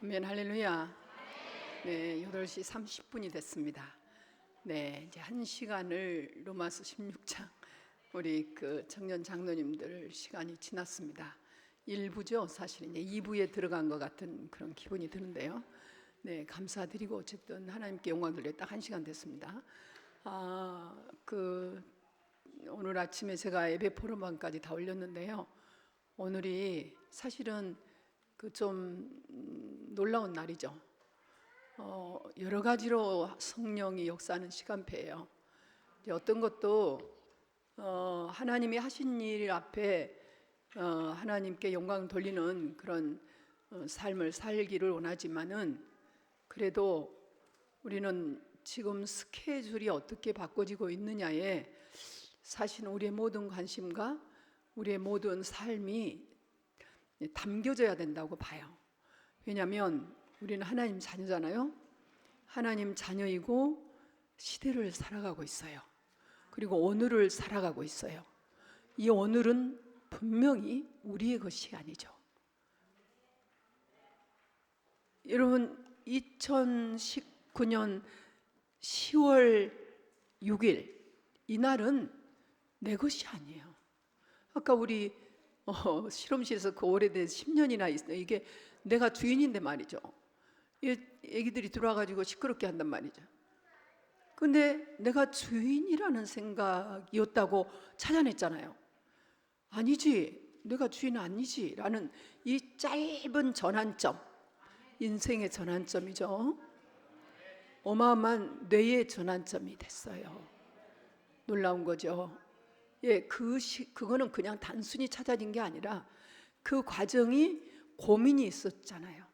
아멘, 할렐루야. 네, 8시 30분이 됐습니다. 네, 이제 1시간을 로마서 16장 우리 청년 장로님들 시간이 지났습니다. 1부죠. 사실 이제 2부에 들어간 것 같은 그런 기분이 드는데요. 네, 감사드리고 어쨌든 하나님께 영광 돌려 딱 1시간 됐습니다. 오늘 아침에 제가 예배 포럼방까지 다 올렸는데요. 오늘이 사실은 좀 놀라운 날이죠. 여러 가지로 성령이 역사하는 시간표예요. 어떤 것도 하나님이 하신 일 앞에 하나님께 영광 돌리는 그런 삶을 살기를 원하지만은, 그래도 우리는 지금 스케줄이 어떻게 바꿔지고 있느냐에 사실 우리의 모든 관심과 우리의 모든 삶이 담겨져야 된다고 봐요. 왜냐하면 우리는 하나님 자녀잖아요. 하나님 자녀이고 시대를 살아가고 있어요. 그리고 오늘을 살아가고 있어요. 이 오늘은 분명히 우리의 것이 아니죠. 여러분, 2019년 10월 6일 이날은 내 것이 아니에요. 아까 우리 실험실에서 그 오래된 10년이나 있어요. 이게 내가 주인인데 말이죠. 애기들이 들어와가지고 시끄럽게 한단 말이죠. 근데 내가 주인이라는 생각이었다고 찾아냈잖아요. 아니지, 내가 주인은 아니지 라는 이 짧은 전환점, 인생의 전환점이죠. 어마어마한 뇌의 전환점이 됐어요. 놀라운 거죠. 그거는 그냥 단순히 찾아진 게 아니라 그 과정이 고민이 있었잖아요.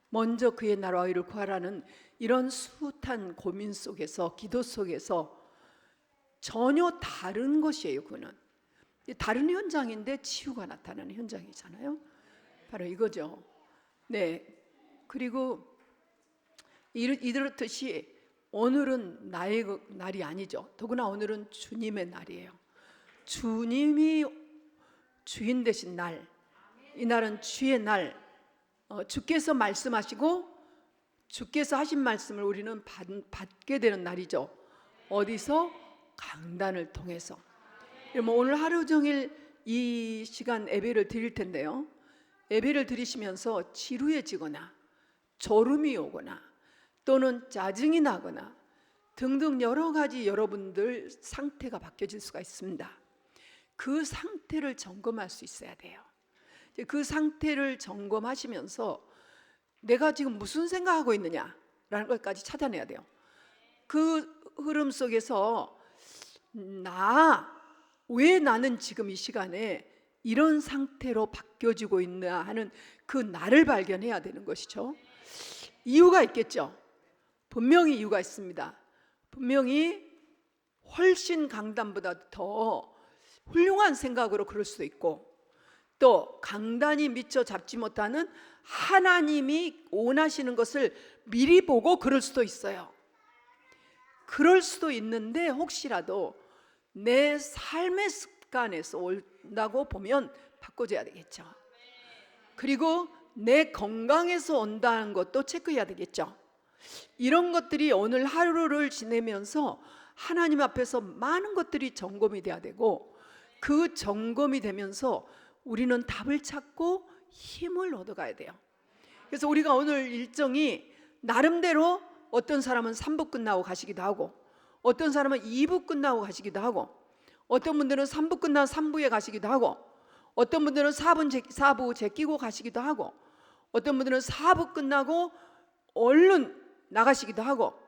먼저 그의 나라와 의를 구하라는 이런 숱한 고민 속에서, 기도 속에서 전혀 다른 것이에요. 그거는 다른 현장인데 치유가 나타나는 현장이잖아요. 바로 이거죠. 네. 그리고 이렇듯이 오늘은 나의 날이 아니죠. 더구나 오늘은 주님의 날이에요. 주님이 주인 되신 날, 이 날은 주의 날. 주께서 말씀하시고 주께서 하신 말씀을 우리는 받게 되는 날이죠. 어디서? 강단을 통해서. 오늘 하루 종일 이 시간 예배를 드릴 텐데요. 예배를 드리시면서 지루해지거나 졸음이 오거나 또는 짜증이 나거나 등등 여러 가지 여러분들 상태가 바뀌어질 수가 있습니다. 그 상태를 점검할 수 있어야 돼요. 그 상태를 점검하시면서 내가 지금 무슨 생각하고 있느냐라는 것까지 찾아내야 돼요. 그 흐름 속에서 왜 나는 지금 이 시간에 이런 상태로 바뀌어지고 있나 하는 그 나를 발견해야 되는 것이죠. 이유가 있겠죠. 분명히 이유가 있습니다. 분명히 훨씬 강단보다 더 훌륭한 생각으로 그럴 수도 있고, 또 강단이 미처 잡지 못하는 하나님이 원하시는 것을 미리 보고 그럴 수도 있어요. 그럴 수도 있는데 혹시라도 내 삶의 습관에서 온다고 보면 바꿔줘야 되겠죠. 그리고 내 건강에서 온다는 것도 체크해야 되겠죠. 이런 것들이 오늘 하루를 지내면서 하나님 앞에서 많은 것들이 점검이 돼야 되고, 그 점검이 되면서 우리는 답을 찾고 힘을 얻어가야 돼요. 그래서 우리가 오늘 일정이 나름대로 어떤 사람은 3부 끝나고 가시기도 하고, 어떤 사람은 2부 끝나고 가시기도 하고, 어떤 분들은 3부 끝나고 3부에 가시기도 하고, 어떤 분들은 4부 제끼고 가시기도 하고, 어떤 분들은 4부 끝나고 얼른 나가시기도 하고,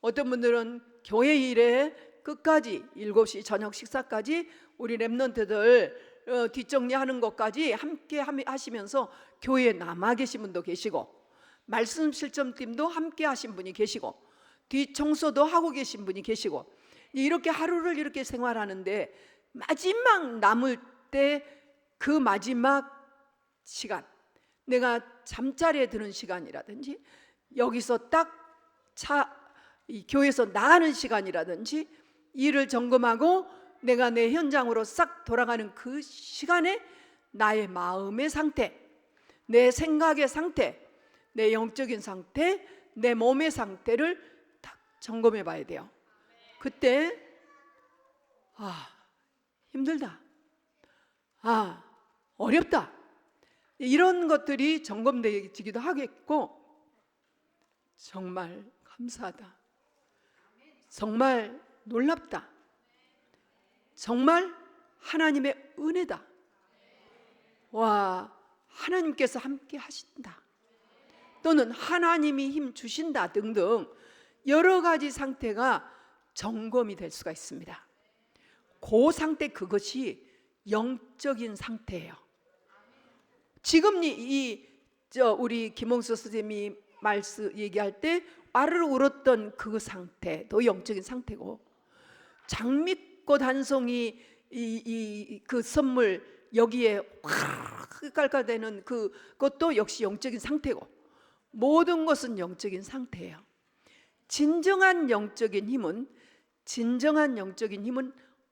어떤 분들은 교회 일에 끝까지 7시 저녁 식사까지 우리 랩런트들 뒷정리하는 것까지 함께 하시면서 교회에 남아 계신 분도 계시고, 말씀 실점팀도 함께 하신 분이 계시고, 뒷청소도 하고 계신 분이 계시고, 이렇게 하루를 이렇게 생활하는데 마지막 남을 때 그 마지막 시간, 내가 잠자리에 드는 시간이라든지 여기서 딱 이 교회에서 나가는 시간이라든지 일을 점검하고 내가 내 현장으로 싹 돌아가는 그 시간에 나의 마음의 상태, 내 생각의 상태, 내 영적인 상태, 내 몸의 상태를 딱 점검해 봐야 돼요. 그때 힘들다, 어렵다, 이런 것들이 점검되기도 하겠고, 정말 감사하다, 정말 놀랍다, 정말 하나님의 은혜다, 와, 하나님께서 함께 하신다, 또는 하나님이 힘 주신다 등등 여러 가지 상태가 점검이 될 수가 있습니다. 그 상태, 그것이 영적인 상태예요. 지금 우리 김홍수 선생님이 말씀 얘기할 때 와르르 울었던 그 상태도 영적인 상태고, 장미꽃 한 송이 그 선물 여기에 확 깔깔대는 그것도 역시 영적인 상태고, 모든 것은 영적인 상태예요. 진정한 영적인 힘은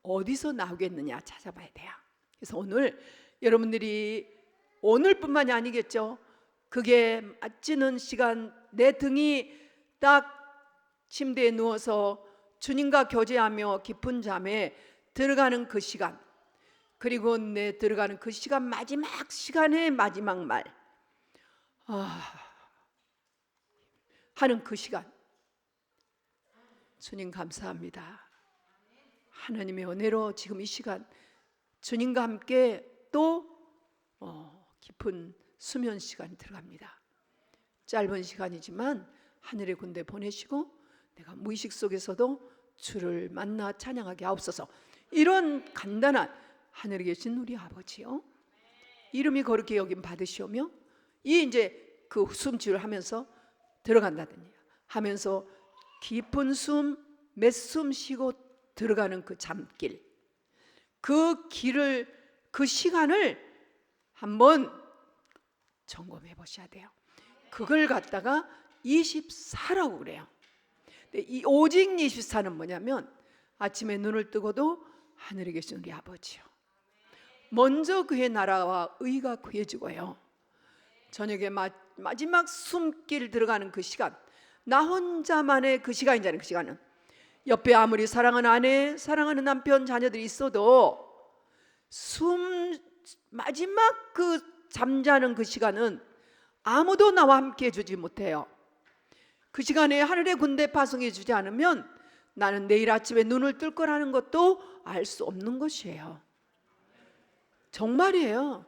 어디서 나오겠느냐 찾아봐야 돼요. 그래서 오늘 여러분들이, 오늘뿐만이 아니겠죠, 그게 맞지는 시간, 내 등이 딱 침대에 누워서 주님과 교제하며 깊은 잠에 들어가는 그 시간, 그리고 내 들어가는 그 시간, 마지막 시간의 마지막 말 하는 그 시간, 주님 감사합니다. 하나님의 은혜로 지금 이 시간 주님과 함께 또 깊은 수면 시간이 들어갑니다. 짧은 시간이지만 하늘의 군대 보내시고 내가 무의식 속에서도 주를 만나 찬양하게 하옵소서. 이런 간단한 하늘에 계신 우리 아버지요, 이름이 거룩히 여김 받으시오며, 이제 그 숨치를 하면서 들어간다더니 하면서 깊은 숨, 몇 숨 쉬고 들어가는 그 잠길, 그 길을, 그 시간을 한번 점검해 보셔야 돼요. 그걸 갖다가 24라고 그래요. 이 오직 24는 뭐냐면, 아침에 눈을 뜨고도 하늘에 계신 우리 아버지요, 먼저 그의 나라와 의가 구해지고요, 저녁에 마지막 숨길 들어가는 그 시간, 나 혼자만의 그 시간이잖아요. 그 시간은 옆에 아무리 사랑하는 아내, 사랑하는 남편, 자녀들이 있어도 마지막 그 잠자는 그 시간은 아무도 나와 함께 해주지 못해요. 그 시간에 하늘의 군대 파송해 주지 않으면 나는 내일 아침에 눈을 뜰 거라는 것도 알 수 없는 것이에요. 정말이에요.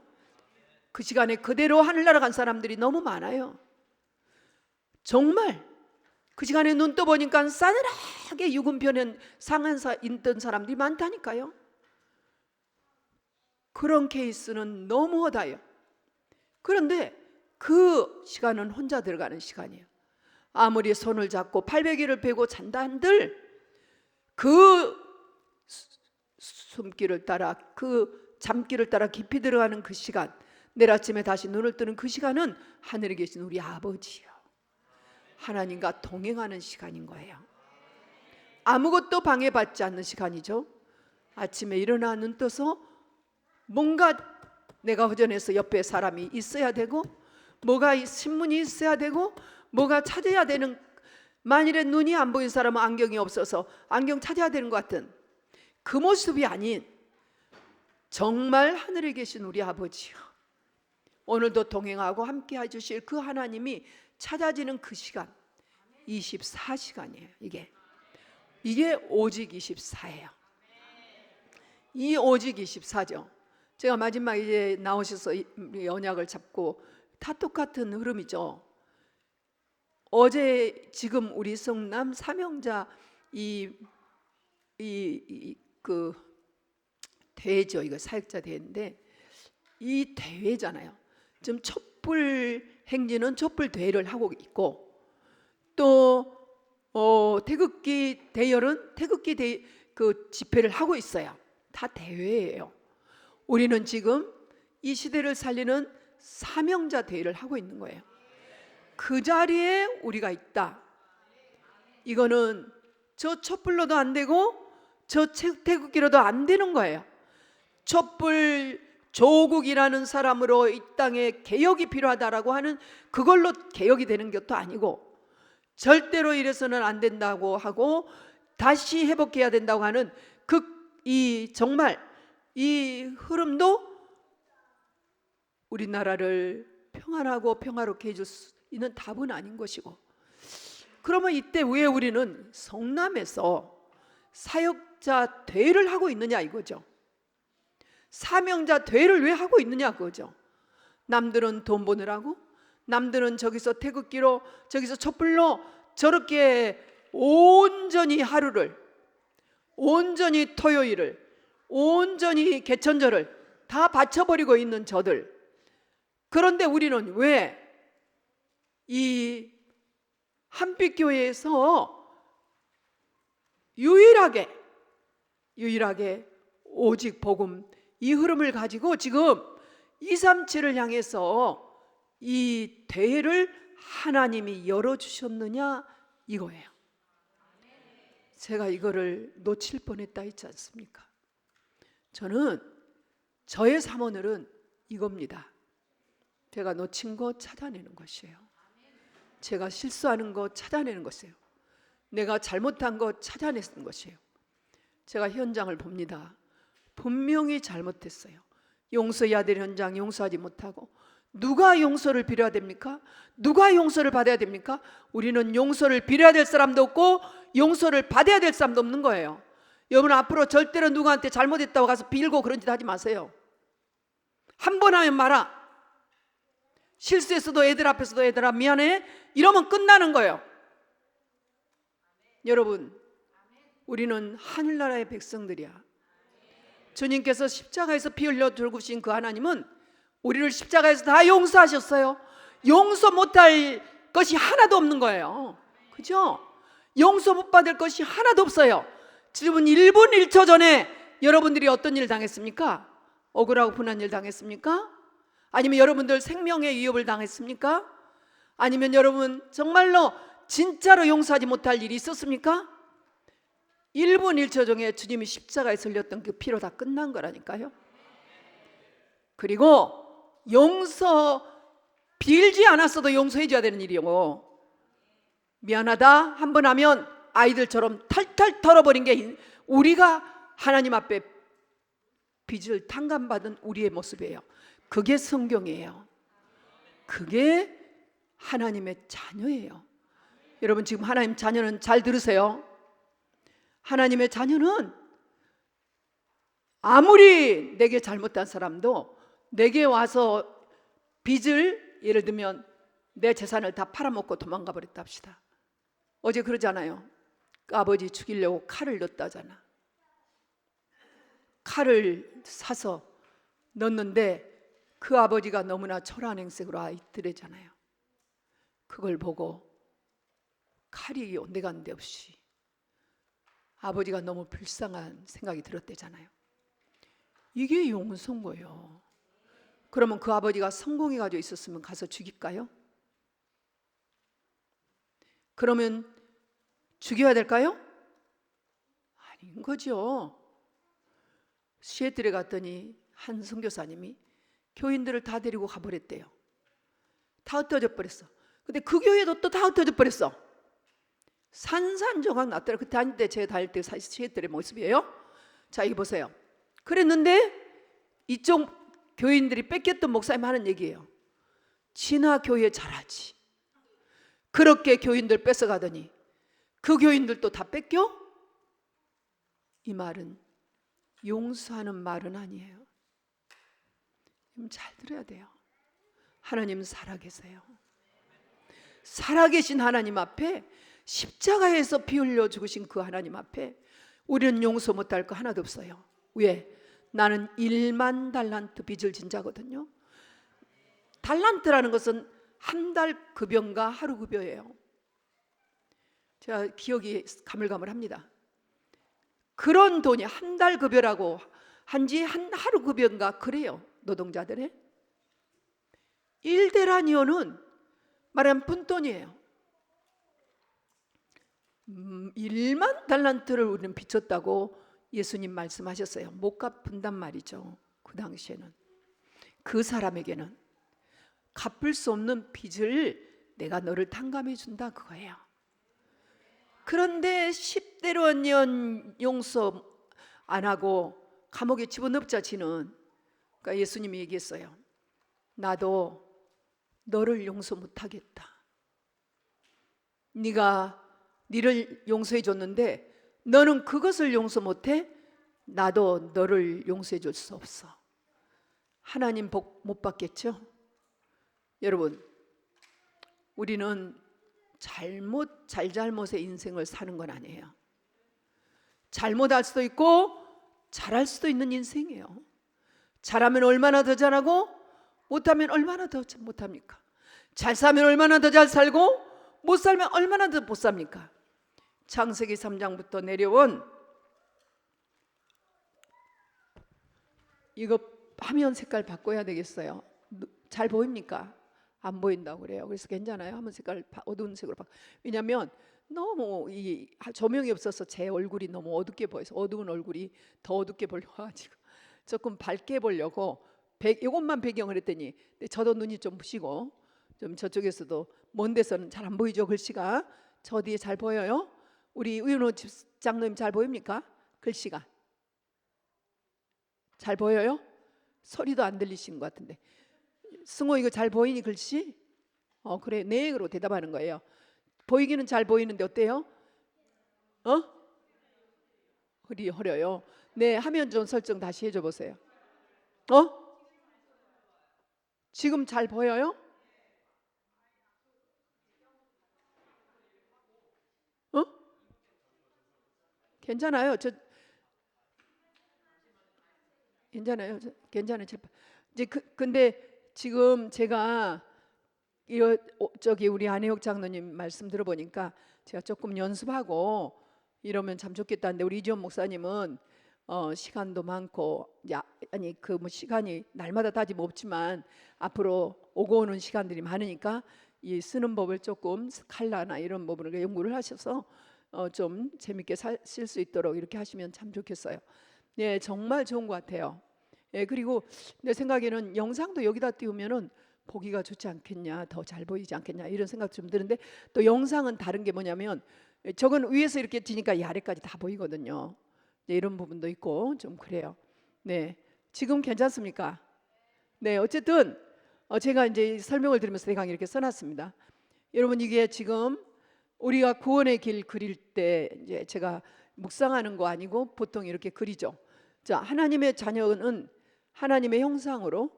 그 시간에 그대로 하늘나라 간 사람들이 너무 많아요. 정말 그 시간에 눈 떠보니까 싸늘하게 유근편에 상한사 있던 사람들이 많다니까요. 그런 케이스는 너무 허다해요. 그런데 그 시간은 혼자 들어가는 시간이에요. 아무리 손을 잡고 팔베개를 베고 잔다 한들 그 숨길을 따라, 그 잠길을 따라 깊이 들어가는 그 시간, 내일 아침에 다시 눈을 뜨는 그 시간은 하늘에 계신 우리 아버지요, 하나님과 동행하는 시간인 거예요. 아무것도 방해받지 않는 시간이죠. 아침에 일어나 눈 떠서 뭔가 내가 허전해서 옆에 사람이 있어야 되고, 뭐가 신문이 있어야 되고, 뭐가 찾아야 되는, 만일에 눈이 안 보이는 사람은 안경이 없어서 안경 찾아야 되는 것 같은 그 모습이 아닌, 정말 하늘에 계신 우리 아버지요, 오늘도 동행하고 함께 해주실 그 하나님이 찾아지는 그 시간, 24시간이에요. 이게 오직 24예요. 이 오직 24죠. 제가 마지막 이제 나오셔서 언약을 잡고 다 똑같은 흐름이죠. 어제 지금 우리 성남 사명자 그 대회죠. 이거 사역자 대회인데, 이 대회잖아요. 지금 촛불 행진은 촛불 대회를 하고 있고, 또 태극기 대열은 태극기 그 집회를 하고 있어요. 다 대회예요. 우리는 지금 이 시대를 살리는 사명자 대회를 하고 있는 거예요. 그 자리에 우리가 있다. 이거는 저 촛불로도 안 되고 저 태극기로도 안 되는 거예요. 촛불 조국이라는 사람으로 이 땅에 개혁이 필요하다라고 하는 그걸로 개혁이 되는 것도 아니고, 절대로 이래서는 안 된다고 하고 다시 회복해야 된다고 하는 정말 이 흐름도 우리나라를 평안하고 평화롭게 해줄 수 있는 답은 아닌 것이고, 그러면 이때 왜 우리는 성남에서 사역자 대회를 하고 있느냐 이거죠. 사명자 대회를 왜 하고 있느냐 그거죠. 남들은 돈 버느라고, 남들은 저기서 태극기로, 저기서 촛불로 저렇게 온전히 하루를, 온전히 토요일을, 온전히 개천절을 다 바쳐버리고 있는 저들. 그런데 우리는 왜 이 한빛교회에서 유일하게 오직 복음 이 흐름을 가지고 지금 237을 향해서 이 대회를 하나님이 열어주셨느냐 이거예요. 제가 이거를 놓칠 뻔했다 했지 않습니까? 저는 저의 사모늘은 이겁니다. 제가 놓친 거 찾아내는 것이에요. 제가 실수하는 거 찾아내는 것이에요. 내가 잘못한 거 찾아내는 것이에요. 제가 현장을 봅니다. 분명히 잘못했어요. 용서해야 될 현장 용서하지 못하고, 누가 용서를 빌어야 됩니까? 누가 용서를 받아야 됩니까? 우리는 용서를 빌어야 될 사람도 없고 용서를 받아야 될 사람도 없는 거예요. 여러분, 앞으로 절대로 누구한테 잘못했다고 가서 빌고 그런 짓 하지 마세요. 한 번 하면 말아. 실수했어도 애들 앞에서도 애들아 미안해 이러면 끝나는 거예요. 여러분, 우리는 하늘나라의 백성들이야. 주님께서 십자가에서 피 흘려 죽으신 그 하나님은 우리를 십자가에서 다 용서하셨어요. 용서 못할 것이 하나도 없는 거예요. 그죠? 용서 못 받을 것이 하나도 없어요. 지금 1분 1초 전에 여러분들이 어떤 일 당했습니까? 억울하고 분한 일 당했습니까? 아니면 여러분들 생명의 위협을 당했습니까? 아니면 여러분 정말로 진짜로 용서하지 못할 일이 있었습니까? 1분 1초 전에 주님이 십자가에 설렸던 그 피로 다 끝난 거라니까요. 그리고 용서 빌지 않았어도 용서해 줘야 되는 일이요. 미안하다 한 번 하면 아이들처럼 탈탈 털어버린 게 우리가 하나님 앞에 빚을 탕감받은 우리의 모습이에요. 그게 성경이에요. 그게 하나님의 자녀예요. 여러분, 지금 하나님 자녀는 잘 들으세요. 하나님의 자녀는 아무리 내게 잘못한 사람도 내게 와서 빚을, 예를 들면 내 재산을 다 팔아먹고 도망가 버렸다 합시다. 어제 그러잖아요. 그 아버지 죽이려고 칼을 넣었다잖아. 칼을 사서 넣었는데 그 아버지가 너무나 초라한 행색으로 있더래잖아요. 그걸 보고 칼이 온데간데 없이 아버지가 너무 불쌍한 생각이 들었대잖아요. 이게 용서인 거예요. 그러면 그 아버지가 성공해가지고 있었으면 가서 죽일까요? 그러면 죽여야 될까요? 아닌 거죠. 시애틀에 갔더니 한 선교사님이 교인들을 다 데리고 가버렸대요. 다 흩어져 버렸어. 근데 그 교회도 또 다 흩어져 버렸어. 산산조각 났더라. 그때 다닐 때, 제가 다닐 때 시애틀의 모습이에요. 자, 이거 보세요. 그랬는데 이쪽 교인들이 뺏겼던 목사님 하는 얘기예요. 진화 교회 잘하지. 그렇게 교인들 뺏어가더니 그 교인들도 다 뺏겨? 이 말은 용서하는 말은 아니에요. 잘 들어야 돼요. 하나님 살아계세요. 살아계신 하나님 앞에, 십자가에서 피 흘려 죽으신 그 하나님 앞에 우리는 용서 못할 거 하나도 없어요. 왜? 나는 1만 달란트 빚을 진 자거든요. 달란트라는 것은 한 달 급여인가 하루 급여예요. 제가 기억이 가물가물합니다. 그런 돈이 한 달 급여라고 한지 한 하루 급여인가 그래요. 노동자들의 1데나리온은 말하면 푼돈이에요. 1만 달란트를 우리는 비쳤다고 예수님 말씀하셨어요. 못 갚은단 말이죠. 그 당시에는. 그 사람에게는 갚을 수 없는 빚을 내가 너를 탕감해 준다 그거예요. 그런데 10대로 년 용서 안 하고 감옥에 집어넣자 지는, 그러니까 예수님이 얘기했어요. 나도 너를 용서 못하겠다. 네가 니를 용서해 줬는데 너는 그것을 용서 못해? 나도 너를 용서해 줄 수 없어. 하나님 복 못 받겠죠? 여러분, 우리는 잘잘못의 인생을 사는 건 아니에요. 잘못할 수도 있고 잘할 수도 있는 인생이에요. 잘하면 얼마나 더 잘하고 못하면 얼마나 더 못합니까? 잘 살면 얼마나 더 잘 살고 못 살면 얼마나 더 못 삽니까? 창세기 3장부터 내려온 이거 화면 색깔 바꿔야 되겠어요. 잘 보입니까? 안 보인다고 그래요. 그래서 괜찮아요. 화면 색깔 어두운 색으로 바꿔. 왜냐하면 너무 이 조명이 없어서 제 얼굴이 너무 어둡게 보여서 어두운 얼굴이 더 어둡게 보여가지고 조금 밝게 보려고 이것만 배경을 했더니 저도 눈이 좀 부시고 좀 저쪽에서도 먼 데서는 잘 안 보이죠. 글씨가 저 뒤에 잘 보여요? 우리 의원호 집장님 잘 보입니까? 글씨가 잘 보여요? 소리도 안 들리시는 것 같은데. 승호 이거 잘 보이니 글씨? 그래 네로 대답하는 거예요. 보이기는 잘 보이는데 어때요? 흐려요. 네, 화면 좀 설정 다시 해줘 보세요. 지금 잘 보여요? 괜찮아요. 괜찮아요. 괜찮아요. 이제 근데 지금 제가 저기 우리 안혜옥 장로님 말씀 들어보니까 제가 조금 연습하고 이러면 참 좋겠다는데 우리 이지원 목사님은 시간도 많고 아니 그 뭐 시간이 날마다 다짐 없지만 앞으로 오고 오는 시간들이 많으니까 이 쓰는 법을 조금 칼라나 이런 부분을 연구를 하셔서 좀 재밌게 쓸 수 있도록 이렇게 하시면 참 좋겠어요. 네, 정말 좋은 것 같아요. 예, 그리고 내 생각에는 영상도 여기다 띄우면은 보기가 좋지 않겠냐, 더 잘 보이지 않겠냐 이런 생각 좀 드는데 또 영상은 다른 게 뭐냐면 저건 위에서 이렇게 지니까 이 아래까지 다 보이거든요. 네, 이런 부분도 있고 좀 그래요. 네, 지금 괜찮습니까? 네, 어쨌든 제가 이제 설명을 드리면서 대강 이렇게 써놨습니다. 여러분 이게 지금 우리가 구원의 길 그릴 때 이제 제가 묵상하는 거 아니고 보통 이렇게 그리죠. 자, 하나님의 자녀는 하나님의 형상으로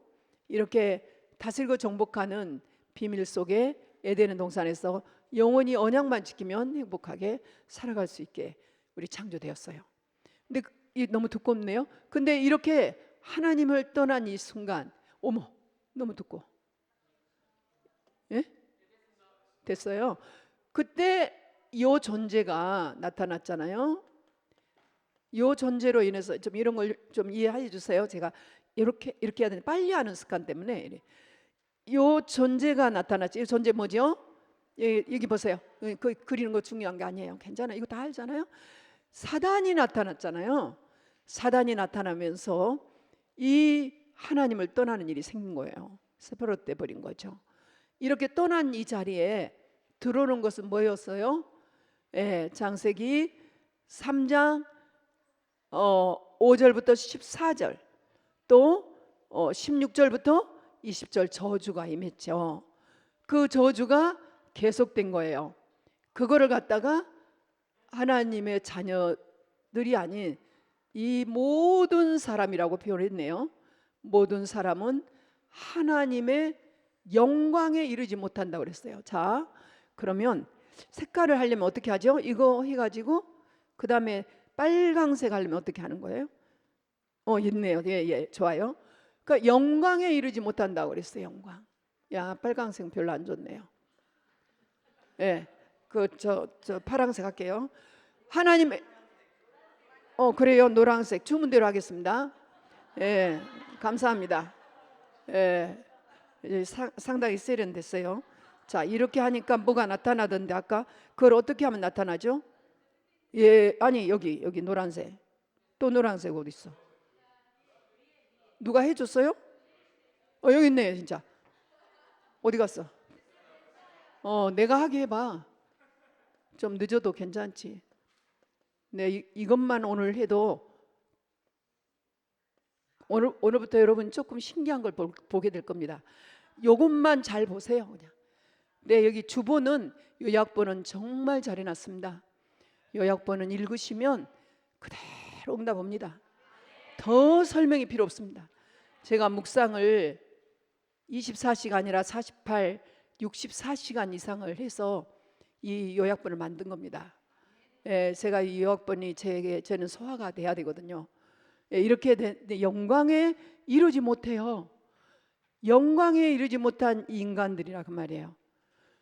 이렇게 다스리고 정복하는 비밀 속에 에덴의 동산에서 영원히 언약만 지키면 행복하게 살아갈 수 있게 우리 창조되었어요. 근데 너무 두껍네요. 근데 이렇게 하나님을 떠난 이 순간, 어머, 너무 두꺼워. 예? 됐어요. 그때 이 존재가 나타났잖아요. 이 존재로 인해서 좀 이런 걸 좀 이해해 주세요. 제가 이렇게 해야 되는데 빨리 하는 습관 때문에 이 존재가 나타났지. 이 존재 뭐죠? 여기 보세요. 그 그리는 거 중요한 게 아니에요. 괜찮아요. 이거 다 알잖아요. 사단이 나타났잖아요. 사단이 나타나면서 이 하나님을 떠나는 일이 생긴 거예요. 세퍼롯돼 버린 거죠. 이렇게 떠난 이 자리에 들어오는 것은 뭐였어요? 창세기 3장 5절부터 14절 또 16절부터 20절 저주가 임했죠. 그 저주가 계속된 거예요. 그거를 갖다가 하나님의 자녀들이 아닌 이 모든 사람이라고 표현했네요. 모든 사람은 하나님의 영광에 이르지 못한다고 그랬어요. 자, 그러면 색깔을 하려면 어떻게 하죠? 이거 해가지고 그 다음에 빨강색 하려면 어떻게 하는 거예요? 있네요. 예, 좋아요. 그러니까 영광에 이르지 못한다고 그랬어요. 영광. 야, 빨강색 별로 안 좋네요. 예, 저 파랑색 할게요. 하나님의 그래요. 노란색 주문대로 하겠습니다. 예, 감사합니다. 예, 상당히 세련됐어요. 자, 이렇게 하니까 뭐가 나타나던데 아까 그걸 어떻게 하면 나타나죠? 예, 아니 여기 노란색. 또 노란색 어디 있어? 누가 해줬어요? 여기 있네 진짜. 어디 갔어? 내가 하게 해봐. 좀 늦어도 괜찮지. 네, 이것만 오늘 해도 오늘부터 여러분 조금 신기한 걸 보게 될 겁니다. 요것만 잘 보세요 그냥. 네, 여기 주보는 요약본은 정말 잘 해놨습니다. 요약본은 읽으시면 그대로 응답 옵니다. 더 설명이 필요 없습니다. 제가 묵상을 24시간이라 48, 64시간 이상을 해서 이 요약본을 만든 겁니다. 제가 이 요약본이 저는 소화가 돼야 되거든요. 이렇게 영광에 이르지 못해요. 영광에 이르지 못한 인간들이라 그 말이에요.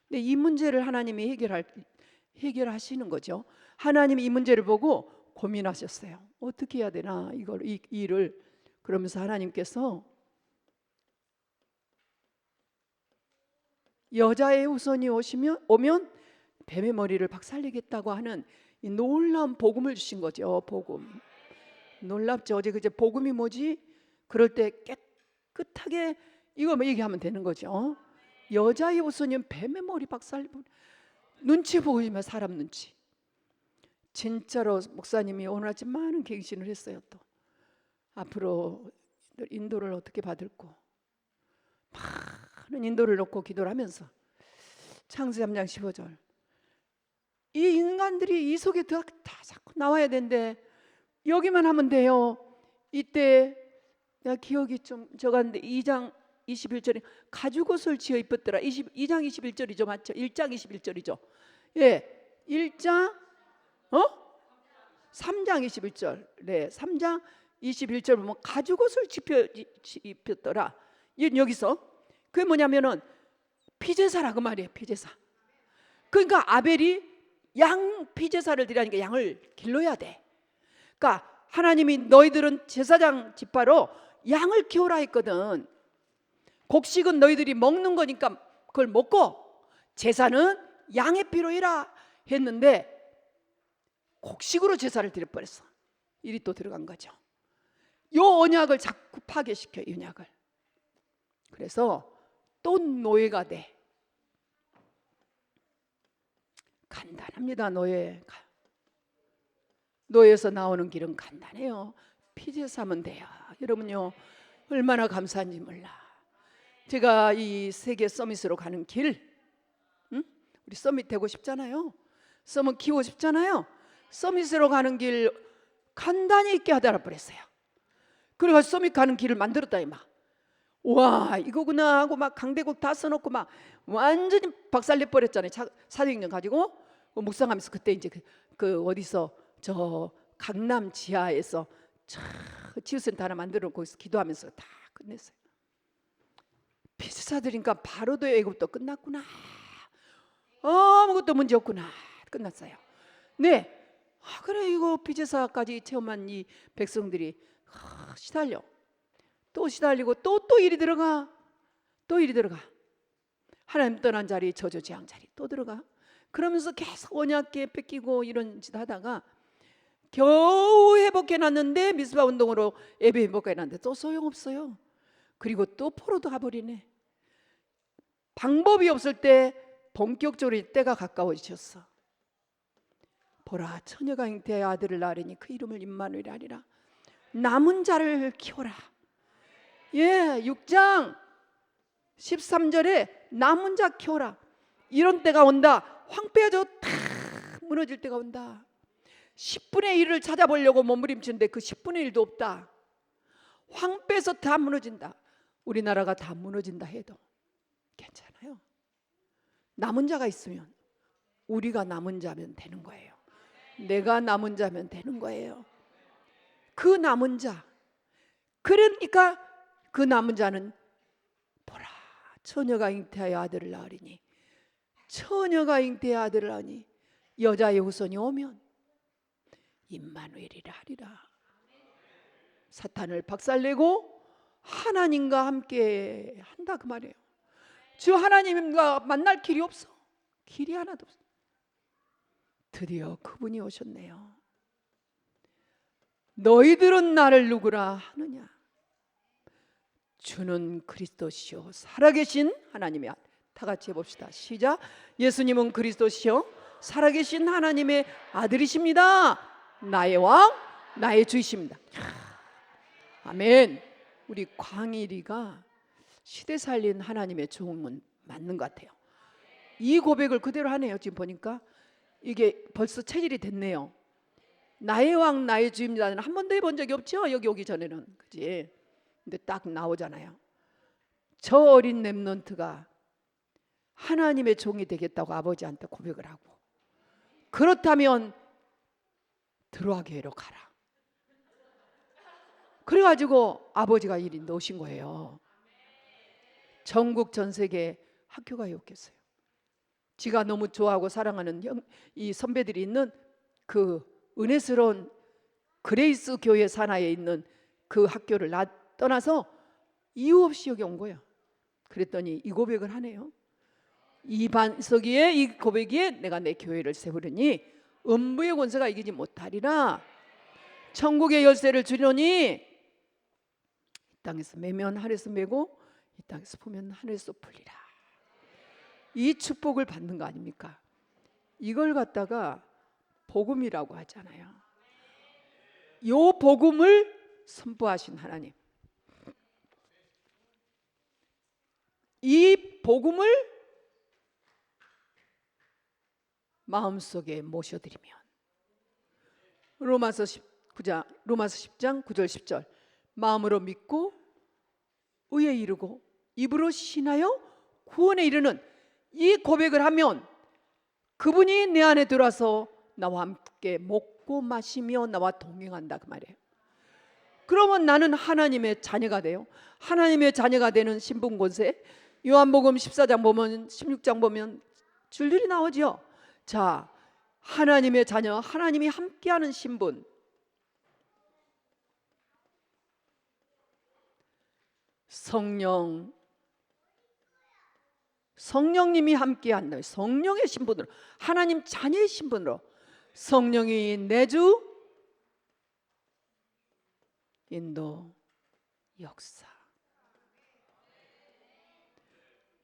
근데 이 문제를 하나님이 해결하시는 거죠. 하나님이 이 문제를 보고 고민하셨어요. 어떻게 해야 되나 이 일을. 그러면서 하나님께서 여자의 후손이 오면 뱀의 머리를 박살내겠다고 하는 이 놀라운 복음을 주신 거죠. 복음. 놀랍죠. 어제 그제 복음이 뭐지? 그럴 때 깨끗하게 이거 얘기하면 되는 거죠. 여자의 후손이면 뱀의 머리 박살. 눈치 보고 있으면 사람 눈치. 진짜로 목사님이 오늘 아침 많은 갱신을 했어요. 또 앞으로 인도를 어떻게 받을고 많은 인도를 놓고 기도를 하면서 창세기 3장 15절 이 인간들이 이 속에 다 자꾸 나와야 되는데 여기만 하면 돼요. 이때 내가 기억이 좀 적었는데 2장 21절에 가죽옷을 지어 입었더라. 2장 21절이죠. 맞죠? 1장 21절이죠. 예, 1장 3장 21절. 네, 3장 21절 보면 가죽옷을 입혔더라. 여기서 그게 뭐냐면은 피제사라 그 말이에요. 피제사. 그러니까 아벨이 양 피제사를 드리라니까 양을 길러야 돼. 그러니까 하나님이 너희들은 제사장 지파로 양을 키워라 했거든. 곡식은 너희들이 먹는 거니까 그걸 먹고 제사는 양의 피로 해라 했는데 곡식으로 제사를 드려버렸어. 일이 또 들어간 거죠. 요 언약을 자꾸 파괴시켜. 이 언약을. 그래서 또 노예가 돼. 간단합니다. 노예에서 나오는 길은 간단해요. 피제사면 돼요. 여러분요 얼마나 감사한지 몰라. 제가 이 세계 서밋으로 가는 길, 우리 서밋 되고 싶잖아요. 서밋 키우고 싶잖아요. 서밋으로 가는 길 간단히 있게 하더라 버렸어요. 그래서 서밋 가는 길을 만들었다 이 막. 와 이거구나 하고 막 강대국 다 써놓고 막 완전히 박살내 버렸잖아요. 사도행전 가지고 묵상하면서 그때 이제 그 어디서 저 강남 지하에서 치유센터 하나 만들어 놓고 거기서 기도하면서 다 끝냈어요. 피제사들이니까 바로도 애굽도 끝났구나. 아무것도 문제 없구나. 끝났어요. 네. 그래 이거 피제사까지 체험한 이 백성들이 시달려. 또 시달리고 또 일이 들어가. 또 일이 들어가. 하나님 떠난 자리 저주재앙 자리 또 들어가. 그러면서 계속 언약궤 뺏기고 이런 짓 하다가 겨우 회복해놨는데 미스바 운동으로 예배 회복해놨는데 또 소용없어요. 그리고 또 포로도 가버리네. 방법이 없을 때 본격적으로 때가 가까워지셨어. 보라 처녀가 잉태하여 아들을 낳으리니 그 이름을 임마누엘이라 하리라. 남은 자를 키워라. 예, 6장 13절에 남은 자 키워라. 이런 때가 온다. 황폐해져 다 무너질 때가 온다. 10분의 1을 찾아보려고 몸부림치는데 그 10분의 1도 없다. 황폐해서 다 무너진다. 우리나라가 다 무너진다 해도 괜찮아요. 남은 자가 있으면 우리가 남은 자면 되는 거예요. 내가 남은 자면 되는 거예요. 그 남은 자. 그러니까 그 남은 자는 보라 처녀가 잉태하여 아들을 낳으리니 처녀가 잉태하여 아들을 낳으니 여자의 후손이 오면 임마누엘이라 하리라. 사탄을 박살내고 하나님과 함께 한다 그 말이에요. 주 하나님과 만날 길이 없어. 길이 하나도 없어. 드디어 그분이 오셨네요. 너희들은 나를 누구라 하느냐. 주는 그리스도시요 살아계신 하나님의 아들. 다 같이 해봅시다. 시작. 예수님은 그리스도시요 살아계신 하나님의 아들이십니다. 나의 왕, 나의 주이십니다. 아멘. 우리 광일이가 시대 살린 하나님의 종은 맞는 것 같아요. 이 고백을 그대로 하네요. 지금 보니까 이게 벌써 체질이 됐네요. 나의 왕 나의 주입니다는 한 번도 해본 적이 없죠. 여기 오기 전에는. 그지? 근데 딱 나오잖아요. 저 어린 렘넌트가 하나님의 종이 되겠다고 아버지한테 고백을 하고, 그렇다면 들어와 교회로 가라. 그래가지고 아버지가 이리 넣으신 거예요. 전국 전 세계 학교가 없겠어요. 지가 너무 좋아하고 사랑하는 이 선배들이 있는 그 은혜스러운 그레이스 교회 산하에 있는 그 학교를 떠나서 이유 없이 여기 온 거예요. 그랬더니 이 고백을 하네요. 이 반석위에 이 고백에 내가 내 교회를 세우려니 음부의 권세가 이기지 못하리라. 천국의 열쇠를 주려니 이 땅에서 매면 하늘에서 매고 이 땅에서 풀면 하늘에서 풀리라. 이 축복을 받는 거 아닙니까? 이걸 갖다가 복음이라고 하잖아요. 요 복음을 선포하신 하나님, 이 복음을 마음속에 모셔드리면 로마서 10장 9절 10절 마음으로 믿고 의에 이르고 입으로 신하여 구원에 이르는 이 고백을 하면 그분이 내 안에 들어와서 나와 함께 먹고 마시며 나와 동행한다 그 말이에요. 그러면 나는 하나님의 자녀가 돼요. 하나님의 자녀가 되는 신분 권세, 요한복음 14장 보면 16장 보면 줄줄이 나오죠. 자, 하나님의 자녀, 하나님이 함께하는 신분. 성령님이 함께한다. 성령의 신분으로, 하나님 자녀의 신분으로 성령이 내주 인도 역사.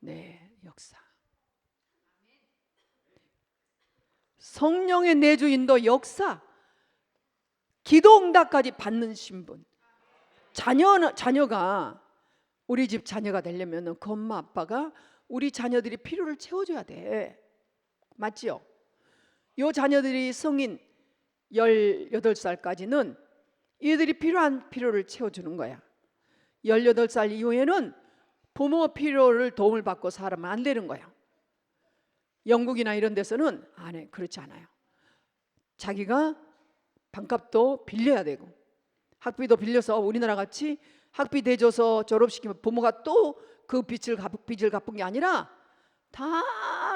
네, 역사. 성령의 내주 인도 역사. 기도 응답까지 받는 신분. 자녀가 우리 집 자녀가 되려면 그 엄마 아빠가 우리 자녀들이 필요를 채워줘야 돼. 맞지요? 요 자녀들이 성인 18살까지는 얘들이 필요한 필요를 채워주는 거야. 18살 이후에는 부모 필요를 도움을 받고 살면 안 되는 거야. 영국이나 이런 데서는 안 해. 그렇지 않아요. 자기가 반값도 빌려야 되고 학비도 빌려서 우리나라 같이 학비 대줘서 졸업시키면 부모가 또 그 빚을 갚은 게 아니라 다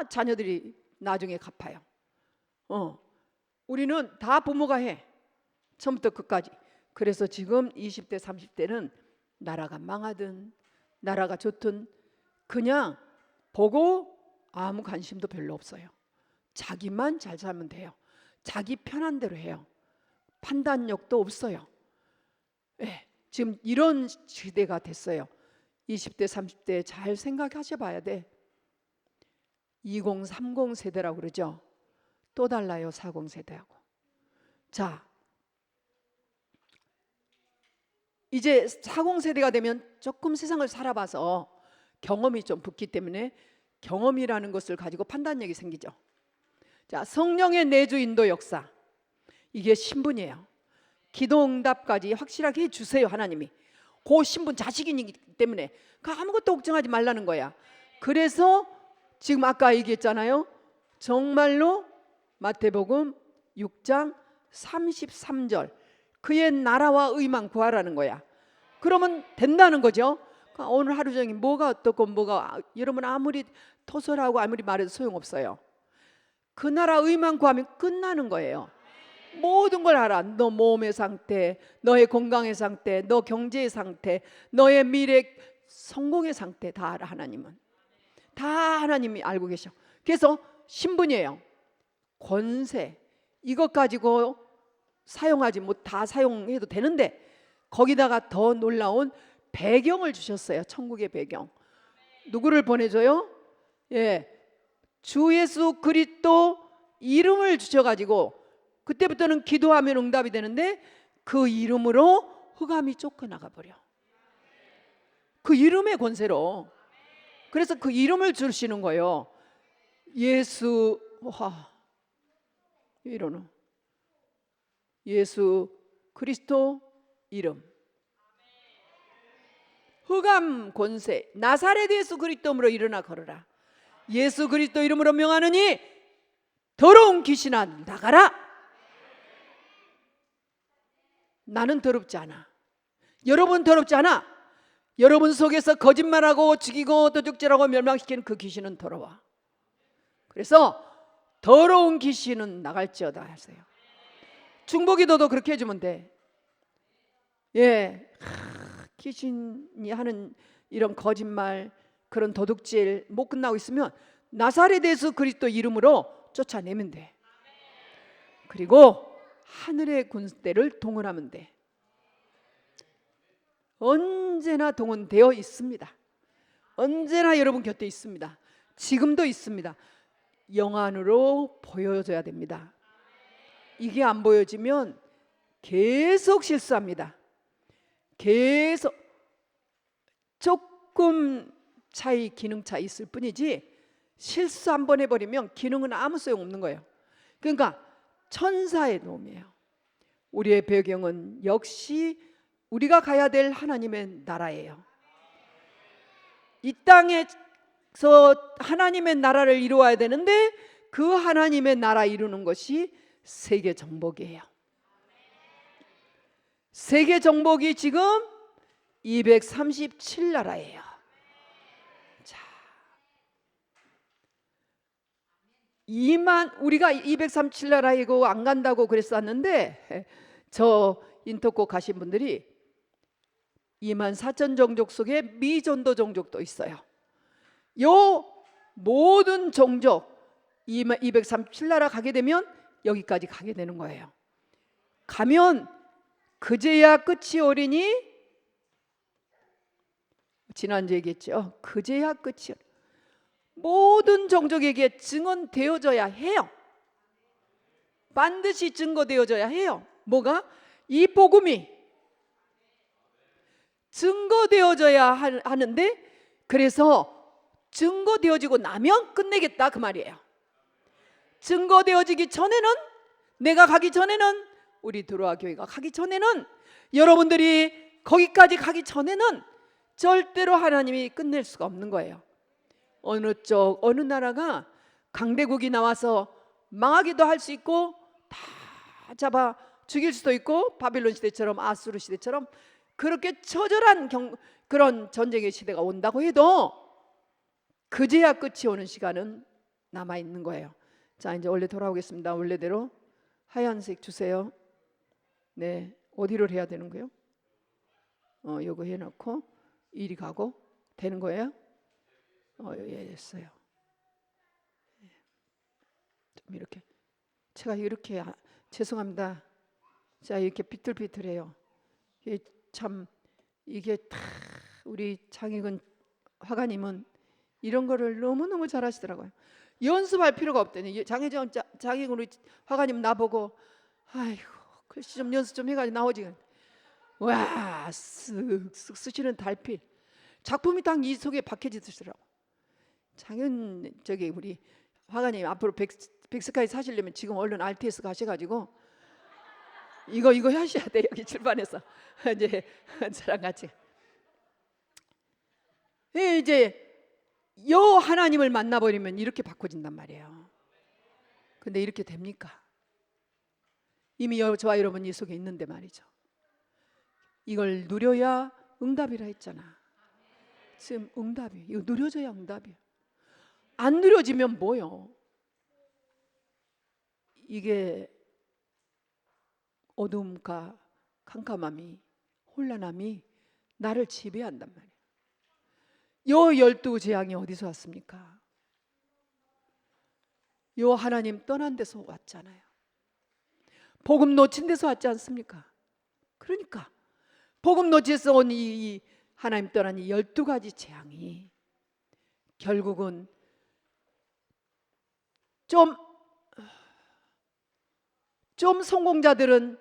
자녀들이 나중에 갚아요. 우리는 다 부모가 해. 처음부터 끝까지. 그래서 지금 20대 30대는 나라가 망하든 나라가 좋든 그냥 보고 아무 관심도 별로 없어요. 자기만 잘 살면 돼요. 자기 편한 대로 해요. 판단력도 없어요. 네, 지금 이런 시대가 됐어요. 20대 30대 잘 생각하셔 봐야 돼. 2030 세대라고 그러죠. 또 달라요. 40 세대하고. 자, 이제 40 세대가 되면 조금 세상을 살아봐서 경험이 좀 붙기 때문에 경험이라는 것을 가지고 판단력이 생기죠. 자, 성령의 내주 인도 역사. 이게 신분이에요. 기도 응답까지 확실하게 해주세요. 하나님이 그 신분 자식이기 때문에 아무것도 걱정하지 말라는 거야. 그래서 지금 아까 얘기했잖아요. 정말로 마태복음 6장 33절 그의 나라와 의만 구하라는 거야. 그러면 된다는 거죠. 오늘 하루 종일 뭐가 어떻고 뭐가, 여러분 아무리 토설하고 아무리 말해도 소용없어요. 그 나라 의만 구하면 끝나는 거예요. 모든 걸 알아. 너 몸의 상태, 너의 건강의 상태, 너 경제의 상태, 너의 미래 성공의 상태 다 알아. 하나님은 다 하나님이 알고 계셔. 그래서 신분이에요. 권세 이것 가지고 사용하지 못 다 사용해도 되는데 거기다가 더 놀라운 배경을 주셨어요. 천국의 배경. 누구를 보내줘요? 예, 주 예수 그리스도 이름을 주셔가지고 그때부터는 기도하면 응답이 되는데 그 이름으로 흑암이 쫓겨나가 버려. 그 이름의 권세로. 그래서 그 이름을 주시는 거예요. 예수, 이러는 예수 그리스도 이름. 흑암 권세, 나사렛 예수 그리스도로 일어나 걸어라. 예수 그리스도 이름으로 명하느니 더러운 귀신아 나가라. 나는 더럽지 않아. 여러분 더럽지 않아. 여러분 속에서 거짓말하고 죽이고 도둑질하고 멸망시키는 그 귀신은 더러워. 그래서 더러운 귀신은 나갈지어다 하세요. 중보기도도 그렇게 해주면 돼. 예, 귀신이 하는 이런 거짓말, 그런 도둑질 못 끝나고 있으면 나사렛 예수 그리스도 이름으로 쫓아내면 돼. 그리고 하늘의 군대를 동원하면 돼. 언제나 동원되어 있습니다. 언제나 여러분 곁에 있습니다. 지금도 있습니다. 영안으로 보여줘야 됩니다. 이게 안 보여지면 계속 실수합니다. 계속 조금 차이, 기능 차이 있을 뿐이지 실수 한 번 해버리면 기능은 아무 소용없는 거예요. 그러니까 천사의 도움이에요. 우리의 배경은 역시 우리가 가야 될 하나님의 나라예요. 이 땅에서 하나님의 나라를 이루어야 되는데 그 하나님의 나라 이루는 것이 세계 정복이에요. 세계 정복이 지금 237나라예요. 자, 우리가 237나라이고 안 간다고 그랬었는데 저 인터코 가신 분들이 24,000 종족 속에 미전도 종족도 있어요. 요 모든 종족 237나라 가게 되면 여기까지 가게 되는 거예요. 가면 그제야 끝이 오리니, 지난주에 얘기했죠. 그제야 끝이 오리니. 모든 종족에게 증언되어져야 해요. 반드시 증거되어져야 해요. 뭐가? 이 복음이 증거되어져야 하는데, 그래서 증거되어지고 나면 끝내겠다 그 말이에요. 증거되어지기 전에는, 내가 가기 전에는, 우리 들어와 교회가 가기 전에는, 여러분들이 거기까지 가기 전에는 절대로 하나님이 끝낼 수가 없는 거예요. 어느 쪽 어느 나라가 강대국이 나와서 망하기도 할 수 있고 다 잡아 죽일 수도 있고, 바빌론 시대처럼 아수르 시대처럼 그렇게 처절한 그런 전쟁의 시대가 온다고 해도 그제야 끝이 오는 시간은 남아 있는 거예요. 자, 이제 원래 돌아오겠습니다. 원래대로 하얀색 주세요. 네, 어디로 해야 되는 거예요? 요거 해놓고 이리 가고 되는 거예요? 예, 됐어요. 좀 이렇게 제가 이렇게 죄송합니다. 자, 이렇게 비틀비틀해요. 참 이게 다 우리 장익은 화가님은 이런 거를 너무너무 잘하시더라고요. 연습할 필요가 없대니. 장익은 우리 화가님 나보고 아이고 글씨 좀 연습 좀 해가지고 나오지. 와, 쓱쓱 쓰시는 달필 작품이 딱 이 속에 박혀지더라고. 장인 저기 우리 화가님 앞으로 백스카이 사시려면 지금 얼른 RTS 가셔가지고 이거 하셔야 돼. 여기 출판에서 이제 저랑 같이 이제 요 하나님을 만나버리면 이렇게 바꿔진단 말이에요. 근데 이렇게 됩니까? 이미 저와 여러분 이 속에 있는데 말이죠. 이걸 누려야 응답이라 했잖아. 지금 응답이 이거 누려져야 응답이에요. 안 누려지면 뭐요? 이게 어둠과 캄캄함이, 혼란함이 나를 지배한단 말이에요. 요 12 재앙이 어디서 왔습니까? 요 하나님 떠난 데서 왔잖아요. 복음 놓친 데서 왔지 않습니까? 그러니까 복음 놓치서 온 이 하나님 떠난 이 12가지 재앙이 결국은 좀 성공자들은